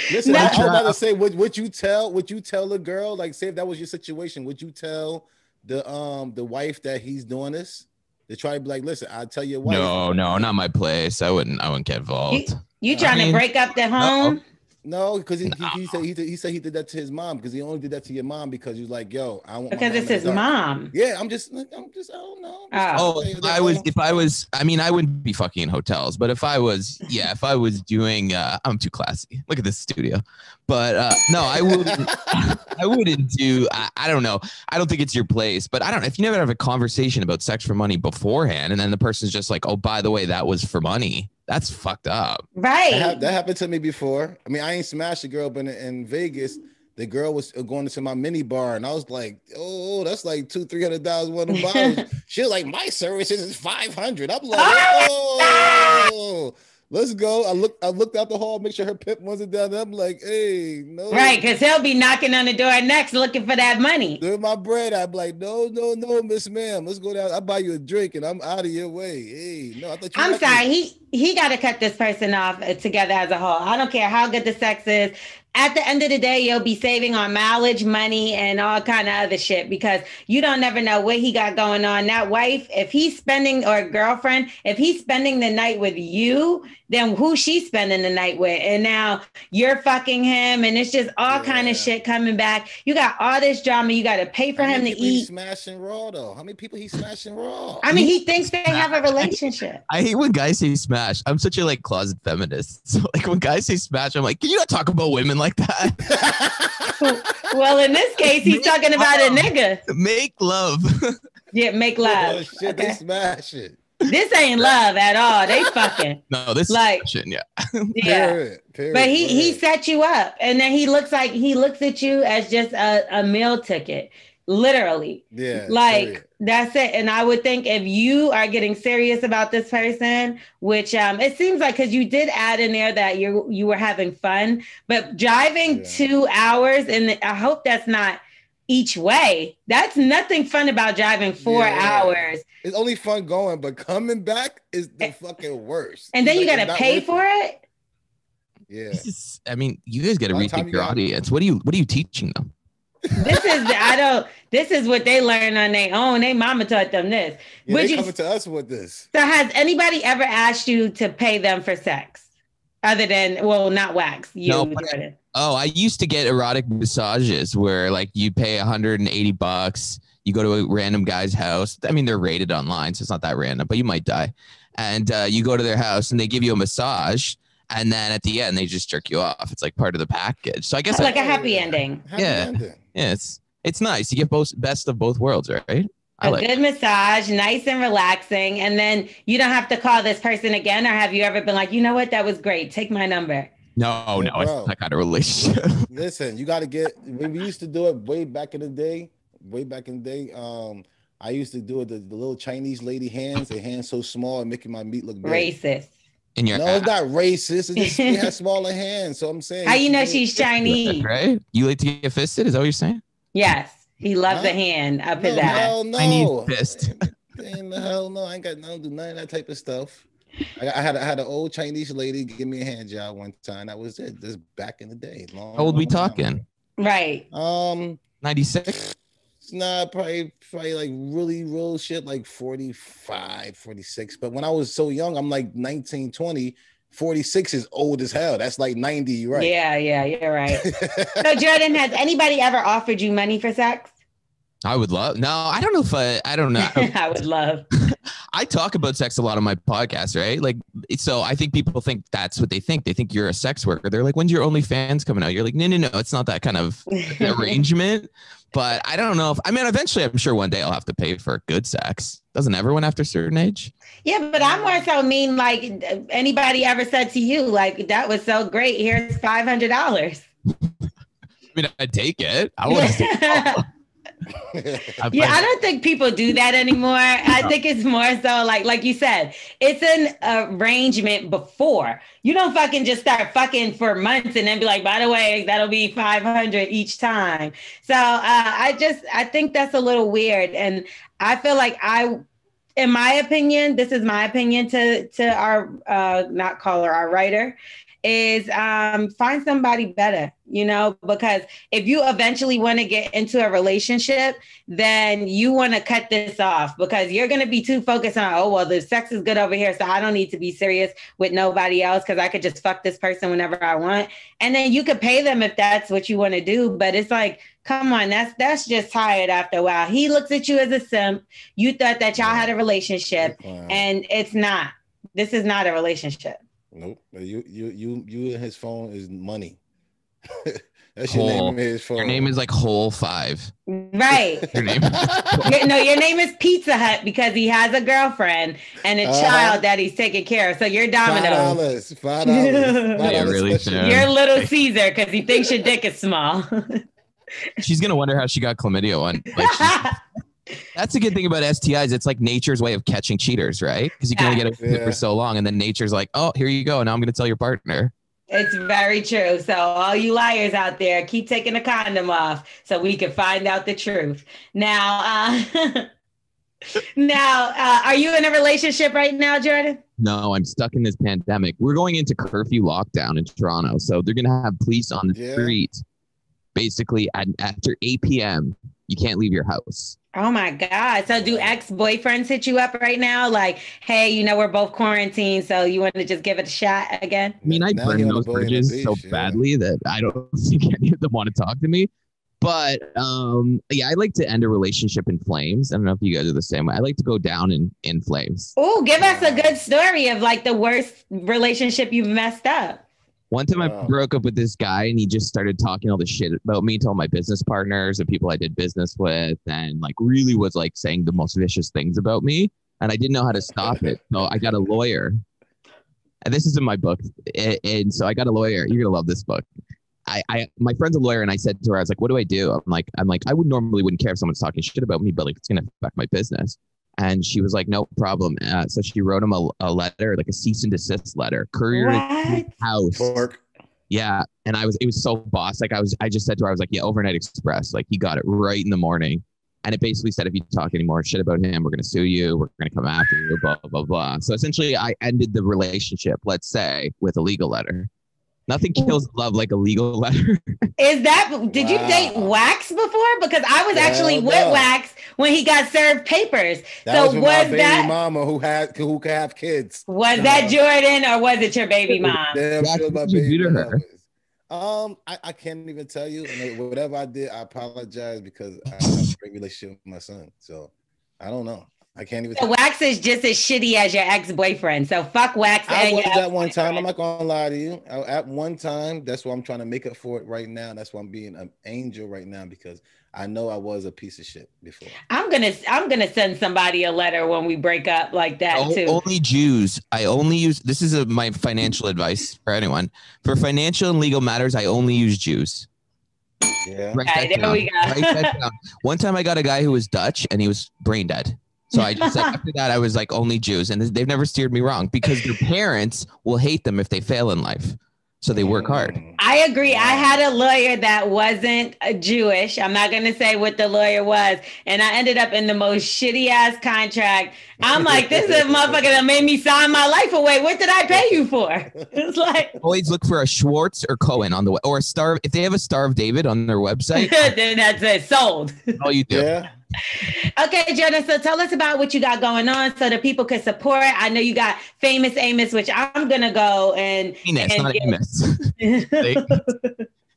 Listen, I was about to say, would you tell the girl, like, say if that was your situation, would you tell the wife that he's doing this? To try to be like, listen, I'll tell your wife.
No, not my place. I wouldn't get involved.
You trying to break up the home?
No, because he said he did that to his mom, because he only did that to your mom because he was like, yo, I want
because it's his mom.
Yeah, I'm just I don't know.
I wouldn't be fucking in hotels, but if I was doing, I'm too classy. Look at this studio. But no, I wouldn't do, I don't know. I don't think it's your place, but I don't know if you never have a conversation about sex for money beforehand, and then the person's just like, oh, by the way, that was for money. That's fucked up.
Right.
That happened to me before. I mean, I ain't smashed a girl, but in Vegas, the girl was going into my mini bar, and I was like, oh, that's like $200-$300 worth of bottles. She was like, my services is $500. I'm like, oh, let's go. I looked out the hall, make sure her pimp wasn't down there. I'm like, hey, no.
Right, because he'll be knocking on the door next looking for that money.
Doing my bread. I'm like, no, Miss Ma'am. Let's go down. I'll buy you a drink and I'm out of your way. Hey, no, I thought you
I'm sorry. He got to cut this person off together as a whole. I don't care how good the sex is. At the end of the day, you'll be saving on mileage, money, and all kind of other shit, because you don't never know what he got going on. That wife, if he's spending, or girlfriend, if he's spending the night with you, then who she's spending the night with? And now you're fucking him, and it's just all kind of shit coming back. You got all this drama. You got to pay for him to eat.
He's smashing raw, though. How many people he's smashing raw?
I mean, he thinks they have a relationship.
I hate when guys say smash. I'm such a closet feminist. So when guys say smash, I'm like, can you not talk about women like that?
Well, in this case, he's talking about a nigga.
Make love.
Yeah, make love.
Oh, shit, they smash it.
This ain't love at all. They fucking.
No, this is smashing, yeah.
Yeah. Period. But he set you up, and then he looks at you as just a meal ticket. Literally.
Yeah.
That's it. And I would think if you are getting serious about this person, which it seems like, because you did add in there that you were having fun, but driving 2 hours, and I hope that's not each way. That's nothing fun about driving 4 hours.
It's only fun going, but coming back is the fucking worst.
And then you got to pay for it.
Yeah.
You guys got to rethink your audience. What are you teaching them?
This is what they learn on their own. They mama taught them this.
Yeah, they coming to us with this.
So has anybody ever asked you to pay them for sex? Other than, well, not wax.
I used to get erotic massages where you pay $180. You go to a random guy's house. I mean, they're rated online, so it's not that random, but you might die. And you go to their house and they give you a massage. And then at the end, they just jerk you off. It's part of the package. So I guess
a happy ending.
Yeah, it's nice. You get best of both worlds, right?
A good massage, nice and relaxing, and then you don't have to call this person again. Or have you ever been like, you know what, that was great, take my number?
No, it's not that kind of relationship.
Listen, you got to get. When we used to do it way back in the day. I used to do it the little Chinese lady hands. Their hands so small and making my meat look big.
Racist.
No, it's not racist. It's just she has smaller hands. So I'm saying.
How you know she's Chinese?
Right? You like to get fisted? Is that what you're saying?
Yes. He loves a hand up his ass.
Hell no.
I need fist.
In the hell no. I ain't got nothing to do none of that type of stuff. I had an old Chinese lady give me a hand job one time. That was it. This back in the day.
How old we talking?
Right.
96.
Nah, probably like really real shit, like 45, 46. But when I was so young, I'm like 19, 20. 46 is old as hell. That's like 90, right?
Yeah, you're right. So Jordan, has anybody ever offered you money for sex?
I would love. No, I don't know if I don't know.
I would love.
I talk about sex a lot on my podcast, right? Like, so I think people think that's what they think. They think you're a sex worker. They're like, when's your OnlyFans coming out? You're like, no, it's not that kind of arrangement. But I don't know if, I mean, eventually I'm sure one day I'll have to pay for good sex. Doesn't everyone after a certain age?
Yeah, but I'm more so mean, like, anybody ever said to you, like, that was so great, here's $500.
I mean, I'd take it. I want to
Yeah, I don't think people do that anymore. I think it's more so like you said, it's an arrangement before. You don't fucking just start fucking for months and then be like, by the way, that'll be 500 each time. So I think that's a little weird. And I feel like in my opinion, this is my opinion to our not caller, our writer, is find somebody better, because if you eventually want to get into a relationship, then you want to cut this off because you're going to be too focused on, oh, well, the sex is good over here, so I don't need to be serious with nobody else because I could just fuck this person whenever I want. And then you could pay them if that's what you want to do. But it's like, come on, that's just tired after a while. He looks at you as a simp. You thought that y'all had a relationship, and it's not. This is not a relationship.
Nope. You and his phone is money. That's your name in his phone.
Your name is like Hole 5.
Right. Your name your name is Pizza Hut because he has a girlfriend and a child that he's taking care of. So you're Domino's.
$5.
Yeah, really.
You're Little Caesar because he thinks your dick is small.
She's gonna wonder how she got chlamydia one. That's a good thing about STIs. It's like nature's way of catching cheaters, right? Because you can only get it for so long, and then nature's like, oh, here you go. Now I'm going to tell your partner.
It's very true. So all you liars out there, keep taking the condom off so we can find out the truth. Now, are you in a relationship right now, Jordan?
No, I'm stuck in this pandemic. We're going into curfew lockdown in Toronto, so they're going to have police on the street. Basically, after 8 p.m., you can't leave your house.
Oh my God. So do ex-boyfriends hit you up right now? Like, hey, we're both quarantined, so you want to just give it a shot again?
I mean, I burn those bridges so badly that I don't think any of them want to talk to me. But I like to end a relationship in flames. I don't know if you guys are the same way. I like to go down in flames.
Oh, give us a good story of like the worst relationship you've messed up.
One time I broke up with this guy and he just started talking all this shit about me to all my business partners and people I did business with, and like really was like saying the most vicious things about me. And I didn't know how to stop it. So I got a lawyer. And this is in my book. And so I got a lawyer. You're going to love this book. My friend's a lawyer, and I said to her, I was like, what do I do? I'm like, I wouldn't care if someone's talking shit about me, but like it's going to affect my business. And she was like, no problem. So she wrote him a letter, like a cease and desist letter, courier to his house.
Pork.
Yeah. And it was so boss. Like I just said to her, I was like, yeah, overnight express. Like he got it right in the morning. And it basically said, if you talk any more shit about him, we're going to sue you. We're going to come after you, blah, blah, blah. So essentially I ended the relationship, let's say, with a legal letter. Nothing kills love like a legal letter.
Did you date Wax before? Because I was actually with Wax when he got served papers.
That was my baby mama who could have kids.
Was that Jordan or was it your baby mom?
Damn, my baby mama. I can't even tell you. And whatever I did, I apologize because I have a great relationship with my son. So I don't know. I can't even.
So Wax is just as shitty as your ex-boyfriend. So fuck Wax.
I was at one time. I'm not gonna lie to you. At one time, that's why I'm trying to make up for it right now. That's why I'm being an angel right now because I know I was a piece of shit before.
I'm gonna send somebody a letter when we break up like that too.
Only Jews. I only use. This is my financial advice for anyone. For financial and legal matters, I only use Jews.
Yeah.
There we go.
One time I got a guy who was Dutch and he was brain dead. So I just after that, I was like only Jews, and they've never steered me wrong because their parents will hate them if they fail in life. So they work hard.
I agree. I had a lawyer that wasn't Jewish. I'm not going to say what the lawyer was. And I ended up in the most shitty ass contract. I'm like, this is a motherfucker that made me sign my life away. What did I pay you for? It's like,
always look for a Schwartz or Cohen on the way, or a Star. If they have a Star of David on their website,
then that's it. Sold.
All you do.
Yeah.
Okay, Jordan. So tell us about what you got going on so that people can support. I know you got Famous Amos, which I'm gonna go and
not Amos.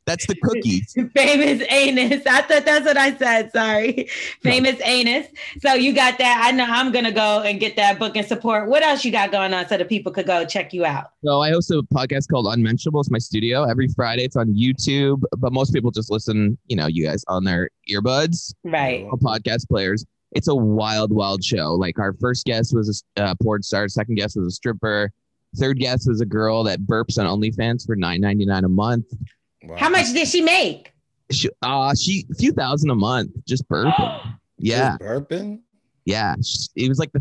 That's the cookies.
Famous Anus. I thought that's what I said. Sorry. Famous Anus. So you got that. I know I'm going to go and get that book and support. What else you got going on so that people could go check you out?
So I host a podcast called Unmentionable. It's my studio. Every Friday it's on YouTube, but most people just listen, you guys on their earbuds.
Right.
Podcast players. It's a wild, wild show. Like our first guest was a porn star. Second guest was a stripper. Third guest was a girl that burps on OnlyFans for $9.99 a month.
Wow. How much did she make?
She a few thousand a month, just burping. Yeah,
just burping.
Yeah, it was like the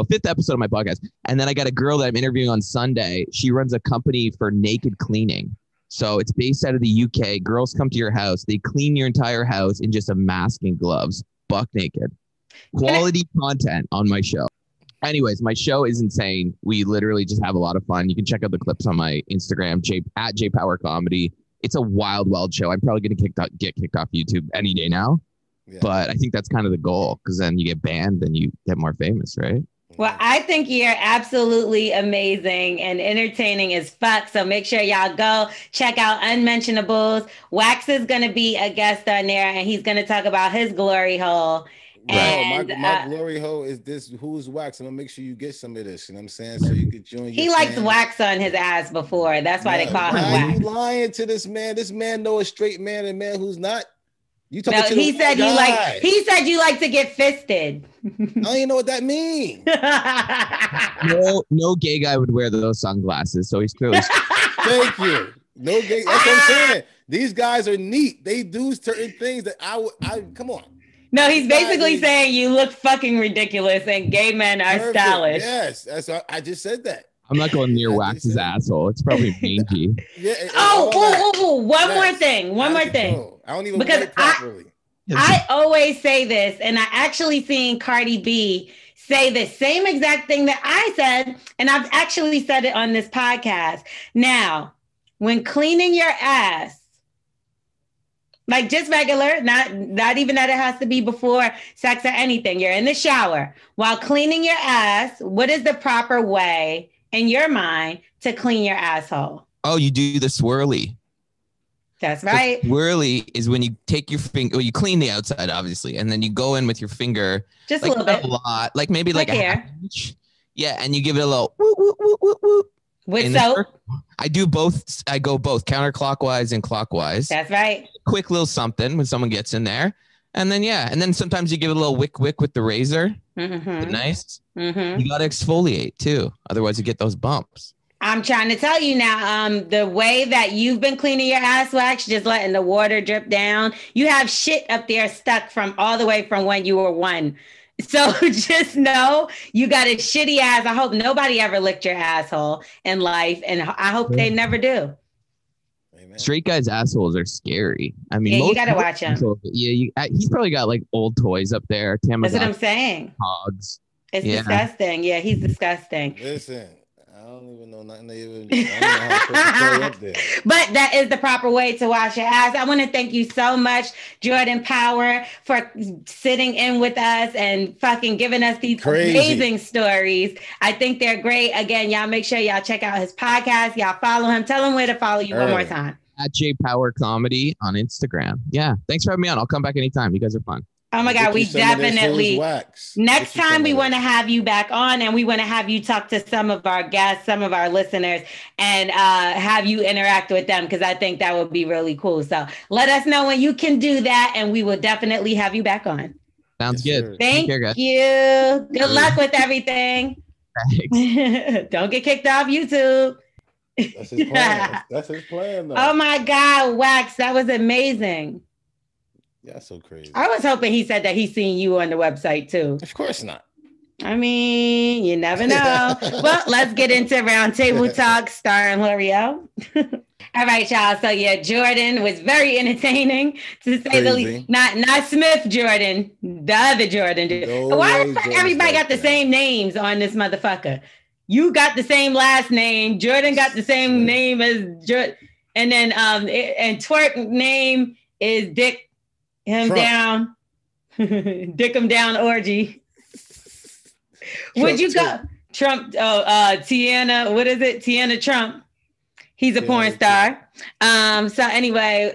fifth episode of my podcast. And then I got a girl that I'm interviewing on Sunday. She runs a company for naked cleaning. So it's based out of the UK. Girls come to your house, they clean your entire house in just a mask and gloves, buck naked. Quality content on my show. Anyways, my show is insane. We literally just have a lot of fun. You can check out the clips on my Instagram, at JPowerComedy. It's a wild, wild show. I'm probably going to get kicked off YouTube any day now. Yeah. But I think that's kind of the goal, because then you get banned and you get more famous, right?
Well, I think you're absolutely amazing and entertaining as fuck. So make sure y'all go check out Unmentionables. Wax is going to be a guest on there, and he's going to talk about his glory hole.
And, my glory hole is this. Who's Wax? I'm gonna make sure you get some of this. You know what I'm saying? So you could join.
He likes wax on his ass before. That's why they call him Wax.
You lying to this man? This man know a straight man and man who's not. You talking to
he said you like. He said you like to get fisted.
I don't even know what that means.
No gay guy would wear those sunglasses. So he's clearly.
Thank you. No gay. That's what I'm saying. These guys are neat. They do certain things that I come on.
No, he's basically saying you look fucking ridiculous and gay men are stylish.
Yes, that's I just said that.
I'm not going near Wax's asshole. It's probably mangy.
One more thing.
I don't even
because
properly.
I always say this, and I actually seen Cardi B say the same exact thing that I said, and I've actually said it on this podcast. Now, when cleaning your ass, like just regular, not even that it has to be before sex or anything. You're in the shower while cleaning your ass. What is the proper way in your mind to clean your asshole?
Oh, you do the swirly.
That's right.
The swirly is when you take your finger, you clean the outside, obviously, and then you go in with your finger.
Just a little bit.
A lot, like maybe like a half inch. Yeah, and you give it a little
whoop, whoop, whoop, whoop, whoop. With soap?
I do both. I go both counterclockwise and clockwise.
That's right.
Quick little something when someone gets in there. And then sometimes you give it a little wick with the razor. Mm-hmm. Nice. Mm-hmm. You got to exfoliate too. Otherwise you get those bumps.
I'm trying to tell you now, the way that you've been cleaning your ass, Wax, just letting the water drip down, you have shit up there stuck from all the way from when you were 1. So just know you got a shitty ass. I hope nobody ever licked your asshole in life, and I hope they never do.
Amen.
Straight guys' assholes are scary. I mean,
you gotta watch him.
He's probably got like old toys up there.
That's what I'm saying.
Hogs.
It's disgusting. Yeah, he's disgusting.
Listen. I don't even know nothing. I don't know how to play up there.
But that is the proper way to wash your ass. I want to thank you so much, Jordan Power, for sitting in with us and fucking giving us these amazing stories. I think they're great. Again, y'all make sure y'all check out his podcast. Y'all follow him. Tell him where to follow you one more time.
At JPowerComedy on Instagram. Yeah. Thanks for having me on. I'll come back anytime. You guys are fun.
Oh my God, we definitely, next time we want to have you back on, and we want to have you talk to some of our guests, some of our listeners, and have you interact with them, because I think that would be really cool. So let us know when you can do that, and we will definitely have you back on.
Sounds good.
Thank you. Good luck with everything. Thanks. Don't get kicked off YouTube.
That's his plan. That's his plan, though.
Oh my God, Wax, that was amazing.
Yeah, so crazy.
I was hoping he said that he's seen you on the website too.
Of course not.
I mean, you never know. Well, let's get into Roundtable Talk starring L'Oreal. All right, y'all. So yeah, Jordan was very entertaining to say the least. Not Smith Jordan, the other Jordan. No Why the fuck everybody got the same names on this motherfucker? You got the same last name. Jordan got the same name as Jordan. And then and Twerk name is Dick him Trump. Down. Dick him down orgy. Would you go Trump? Tiana, what is it? Tiana Trump. He's a porn star. So anyway,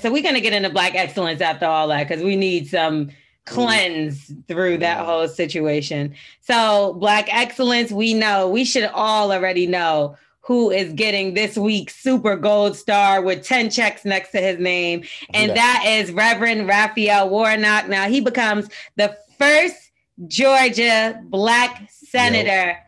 so we're gonna get into Black excellence after all that because we need some cleanse through that whole situation. So Black excellence, we should all already know who is getting this week's super gold star with 10 checks next to his name, and that is Reverend Raphael Warnock. Now he becomes the first Georgia Black senator,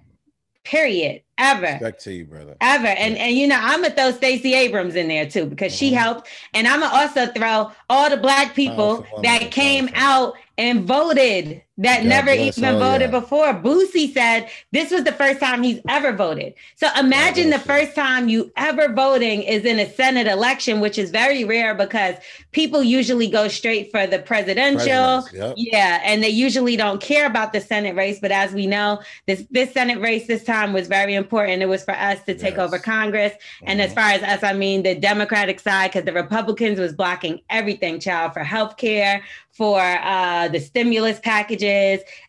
period, ever.
Respect to you, brother.
Ever. And I'm gonna throw Stacey Abrams in there too, because she helped. And I'm gonna also throw all the Black people that came out and voted that never even voted before. Boosie said this was the first time he's ever voted. So imagine the first time you ever voting is in a Senate election, which is very rare because people usually go straight for the presidential. Yeah, and they usually don't care about the Senate race. But as we know, this Senate race this time was very important. It was for us to take over Congress. And as far as us, I mean the Democratic side, because the Republicans was blocking everything, child, for healthcare, for the stimulus packages.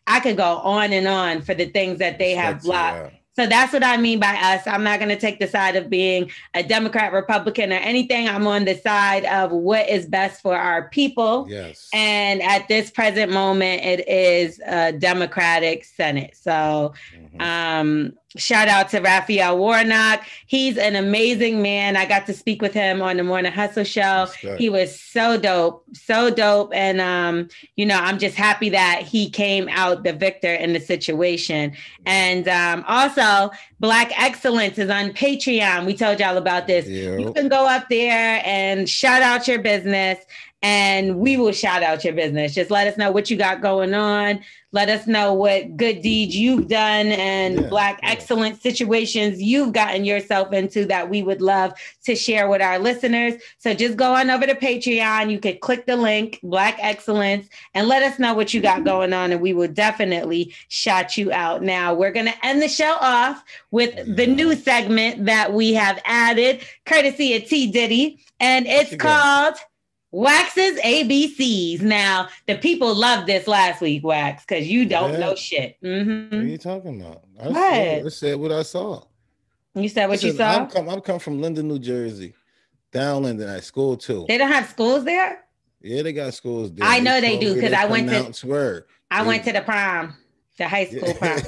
I could go on and on for the things that they have blocked. So that's what I mean by us. I'm not going to take the side of being a Democrat, Republican, or anything. I'm on the side of what is best for our people. Yes. And at this present moment, it is a Democratic Senate. So shout out to Raphael Warnock. He's an amazing man. I got to speak with him on the Morning Hustle show. He was so dope, so dope. And, I'm just happy that he came out the victor in the situation. And also, Black Excellence is on Patreon. We told y'all about this. You can go up there and shout out your business, and we will shout out your business. Just let us know what you got going on. Let us know what good deeds you've done and Black excellence situations you've gotten yourself into that we would love to share with our listeners. So just go on over to Patreon. You can click the link, Black Excellence, and let us know what you got going on, and we will definitely shout you out. Now, we're going to end the show off with the new segment that we have added, courtesy of T. Diddy, and it's called Wax's ABCs. Now, the people loved this last week, Wax, because you don't know shit.
What are you talking about? I said what I saw.
You said what you saw?
I'm come from Linden, New Jersey. Down Linden at school, too.
They don't have schools there?
Yeah, they got schools there.
I know they do, because I went to the prom, the high school prom.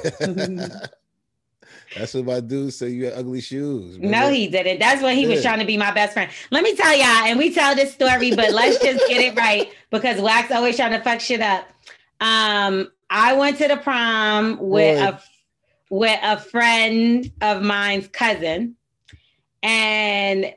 That's what my dude said. You had ugly shoes.
Remember? No, he didn't. That's when he was trying to be my best friend. Let me tell y'all, and we tell this story, but let's just get it right because Wax always trying to fuck shit up. I went to the prom with a friend of mine's cousin, and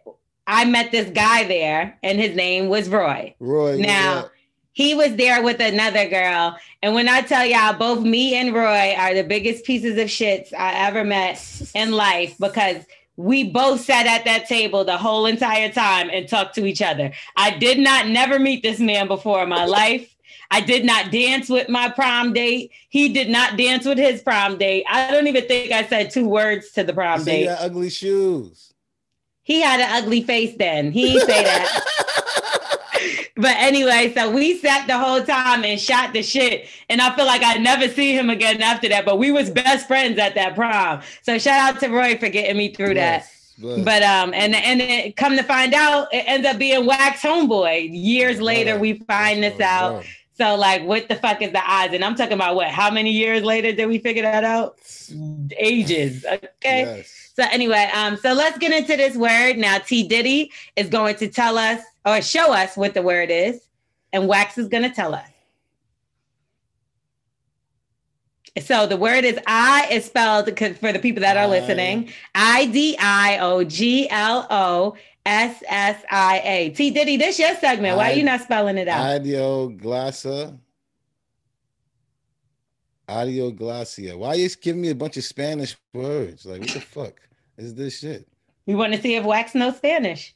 I met this guy there, and his name was Roy. Now, he was there with another girl. And when I tell y'all, both me and Roy are the biggest pieces of shits I ever met in life, because we both sat at that table the whole entire time and talked to each other. I did not never meet this man before in my life. I did not dance with my prom date. He did not dance with his prom date. I don't even think I said 2 words to the prom date.
He had ugly shoes.
He had an ugly face then. He didn't say that. But anyway, so we sat the whole time and shot the shit. And I feel like I'd never see him again after that. But we was best friends at that prom. So shout out to Roy for getting me through that. But and it, come to find out, it ends up being Wax homeboy. Years later, we find this out. So like, what the fuck is the odds? And I'm talking about what? How many years later did we figure that out? Ages. Okay. So anyway, so let's get into this word. Now, T. Diddy is going to tell us or show us what the word is, and Wax is going to tell us. So the word is is spelled, for the people that are listening, IDIOGLOSSIA. T. Diddy, this your segment. Why are you not spelling it out?
Idioglassa. Audio Glacia. Why are you giving me a bunch of Spanish words? Like, what the fuck is this shit?
We want to see if Wax knows Spanish.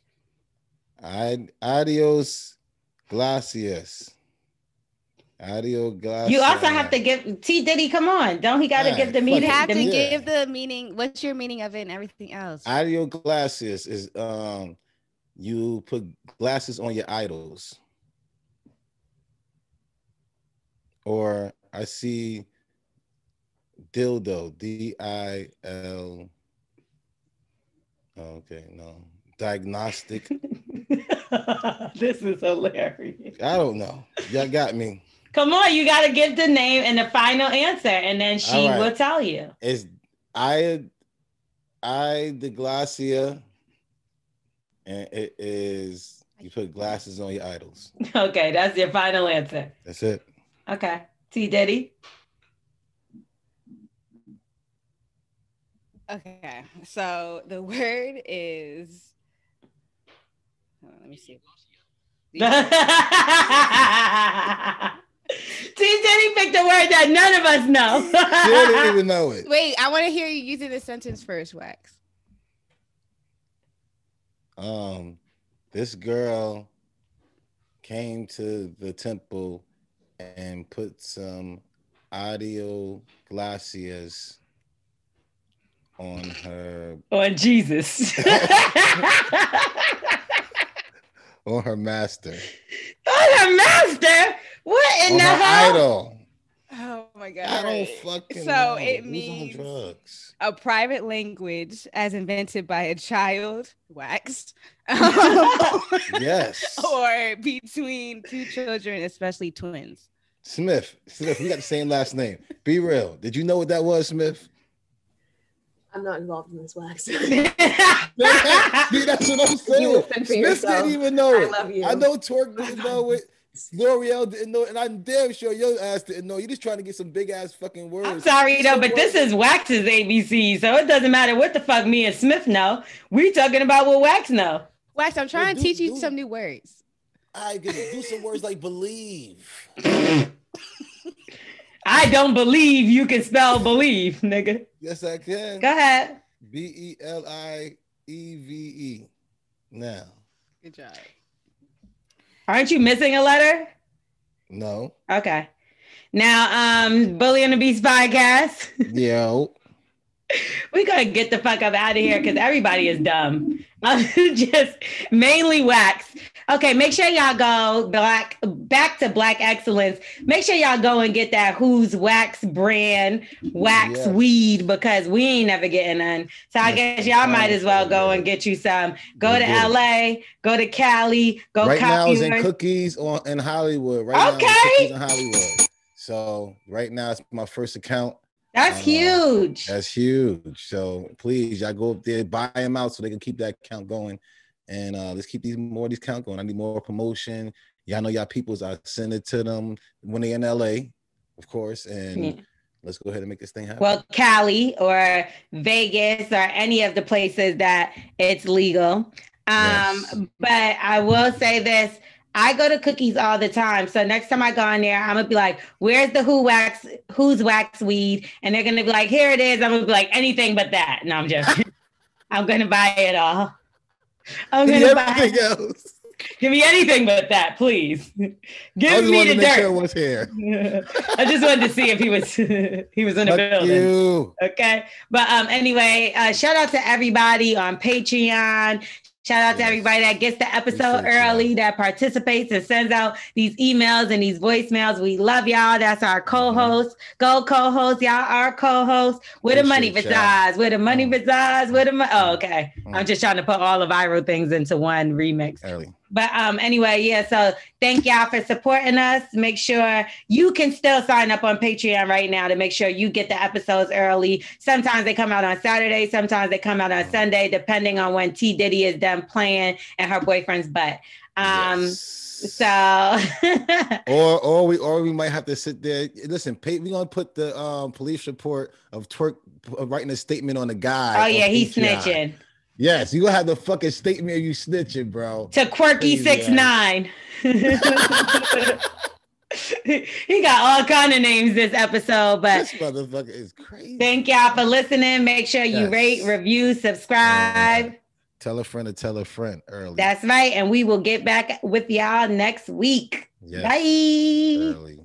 Adios Glacias. Audio Glacia.
You also have to give T Diddy. Come on, don't he got to give the meaning?
You have to give the meaning. What's your meaning of it and everything else?
Audio Glacias is you put glasses on your idols. Or I see dildo, D-I-L. Okay, no. Diagnostic.
This is hilarious.
I don't know. Y'all got me.
Come on, you got to give the name and the final answer, and then she will tell you.
It's I the Glacia, and it is you put glasses on your idols.
Okay, that's your final answer.
That's it.
Okay. T Diddy.
Okay, so the word is. Let me see.
T Diddy picked a word that none of us know.
She didn't even know it.
Wait, I want to hear you using the sentence first, Wax.
This girl came to the temple and put some audio glacias on her.
On Jesus.
On her master.
On her master? What in
on
the
her
hell?
idol.
Oh my God.
I don't fucking
so
know.
it
Who's
means
on drugs?
A private language as invented by a child, Wax.
Yes.
Or between two children, especially twins.
Smith, we got the same last name. Be real. Did you know what that was, Smith?
I'm not involved in this, Wax.
See, that's what I'm saying.
You offend for
Smith
yourself.
didn't even know it.
I love you.
I know Twerk didn't know it. L'Oreal didn't know it. And I'm damn sure your ass didn't know. You're just trying to get some big ass fucking words.
I'm sorry though, but this is Wax's ABC, so it doesn't matter what the fuck me and Smith know. We talking about what Wax know.
Wax, I'm trying to teach you some new words.
I can do some words like believe.
I don't believe you can spell believe, nigga.
Yes, I can.
Go ahead.
Believe. Now.
Good job.
Aren't you missing a letter?
No.
Okay. Now, Bully and the Beast podcast.
Yo.
We gotta get the fuck up out of here because everybody is dumb. Just mainly Wax. Okay, make sure y'all go back to Black Excellence. Make sure y'all go and get that Who's Wax brand wax weed because we ain't never getting none. So I guess y'all might as well go and get you some. Go to LA, go to Cali, go
right now
copy
it's in Cookies in Hollywood. Right now it's Cookies in Hollywood. So right now it's my first account.
That's huge.
That's huge. So please, y'all go up there, buy them out so they can keep that count going. And let's keep these count going. I need more promotion. Y'all know y'all peoples. I send it to them when they in LA, of course. And let's go ahead and make this thing happen.
Well, Cali or Vegas or any of the places that it's legal. But I will say this. I go to Cookies all the time. So next time I go in there, I'm gonna be like, where's the Who's Wax weed? And they're gonna be like, here it is. I'm gonna be like, anything but that. No, I'm just I'm gonna buy it all. I'm gonna buy everything else. Give me anything but that, please. Give me the dirt.
Sure was here.
I just wanted to see if he was in the building.
You.
Okay. But anyway, shout out to everybody on Patreon. Shout out to everybody that gets the episode early, that participates and sends out these emails and these voicemails. We love y'all. That's our co-host. Go co-host. Y'all are co-hosts. Where the money resides. Where the money resides. Where the money. Oh, okay. I'm just trying to put all the viral things into one remix.
Early.
But anyway, yeah, so thank y'all for supporting us. Make sure you can still sign up on Patreon right now to make sure you get the episodes early. Sometimes they come out on Saturday, sometimes they come out on Sunday, depending on when T Diddy is done playing and her boyfriend's butt. So
or we might have to sit there. Listen, we're gonna put the police report of Twerk writing a statement on the guy.
Oh yeah, he's snitching.
Yes, you gonna have the fucking statement of you snitching, bro.
To Quirky 6'9". He got all kind of names this episode, but
this motherfucker is crazy.
Thank y'all for listening. Make sure you rate, review, subscribe.
Tell a friend to tell a friend early.
That's right. And we will get back with y'all next week. Yes. Bye.
Early.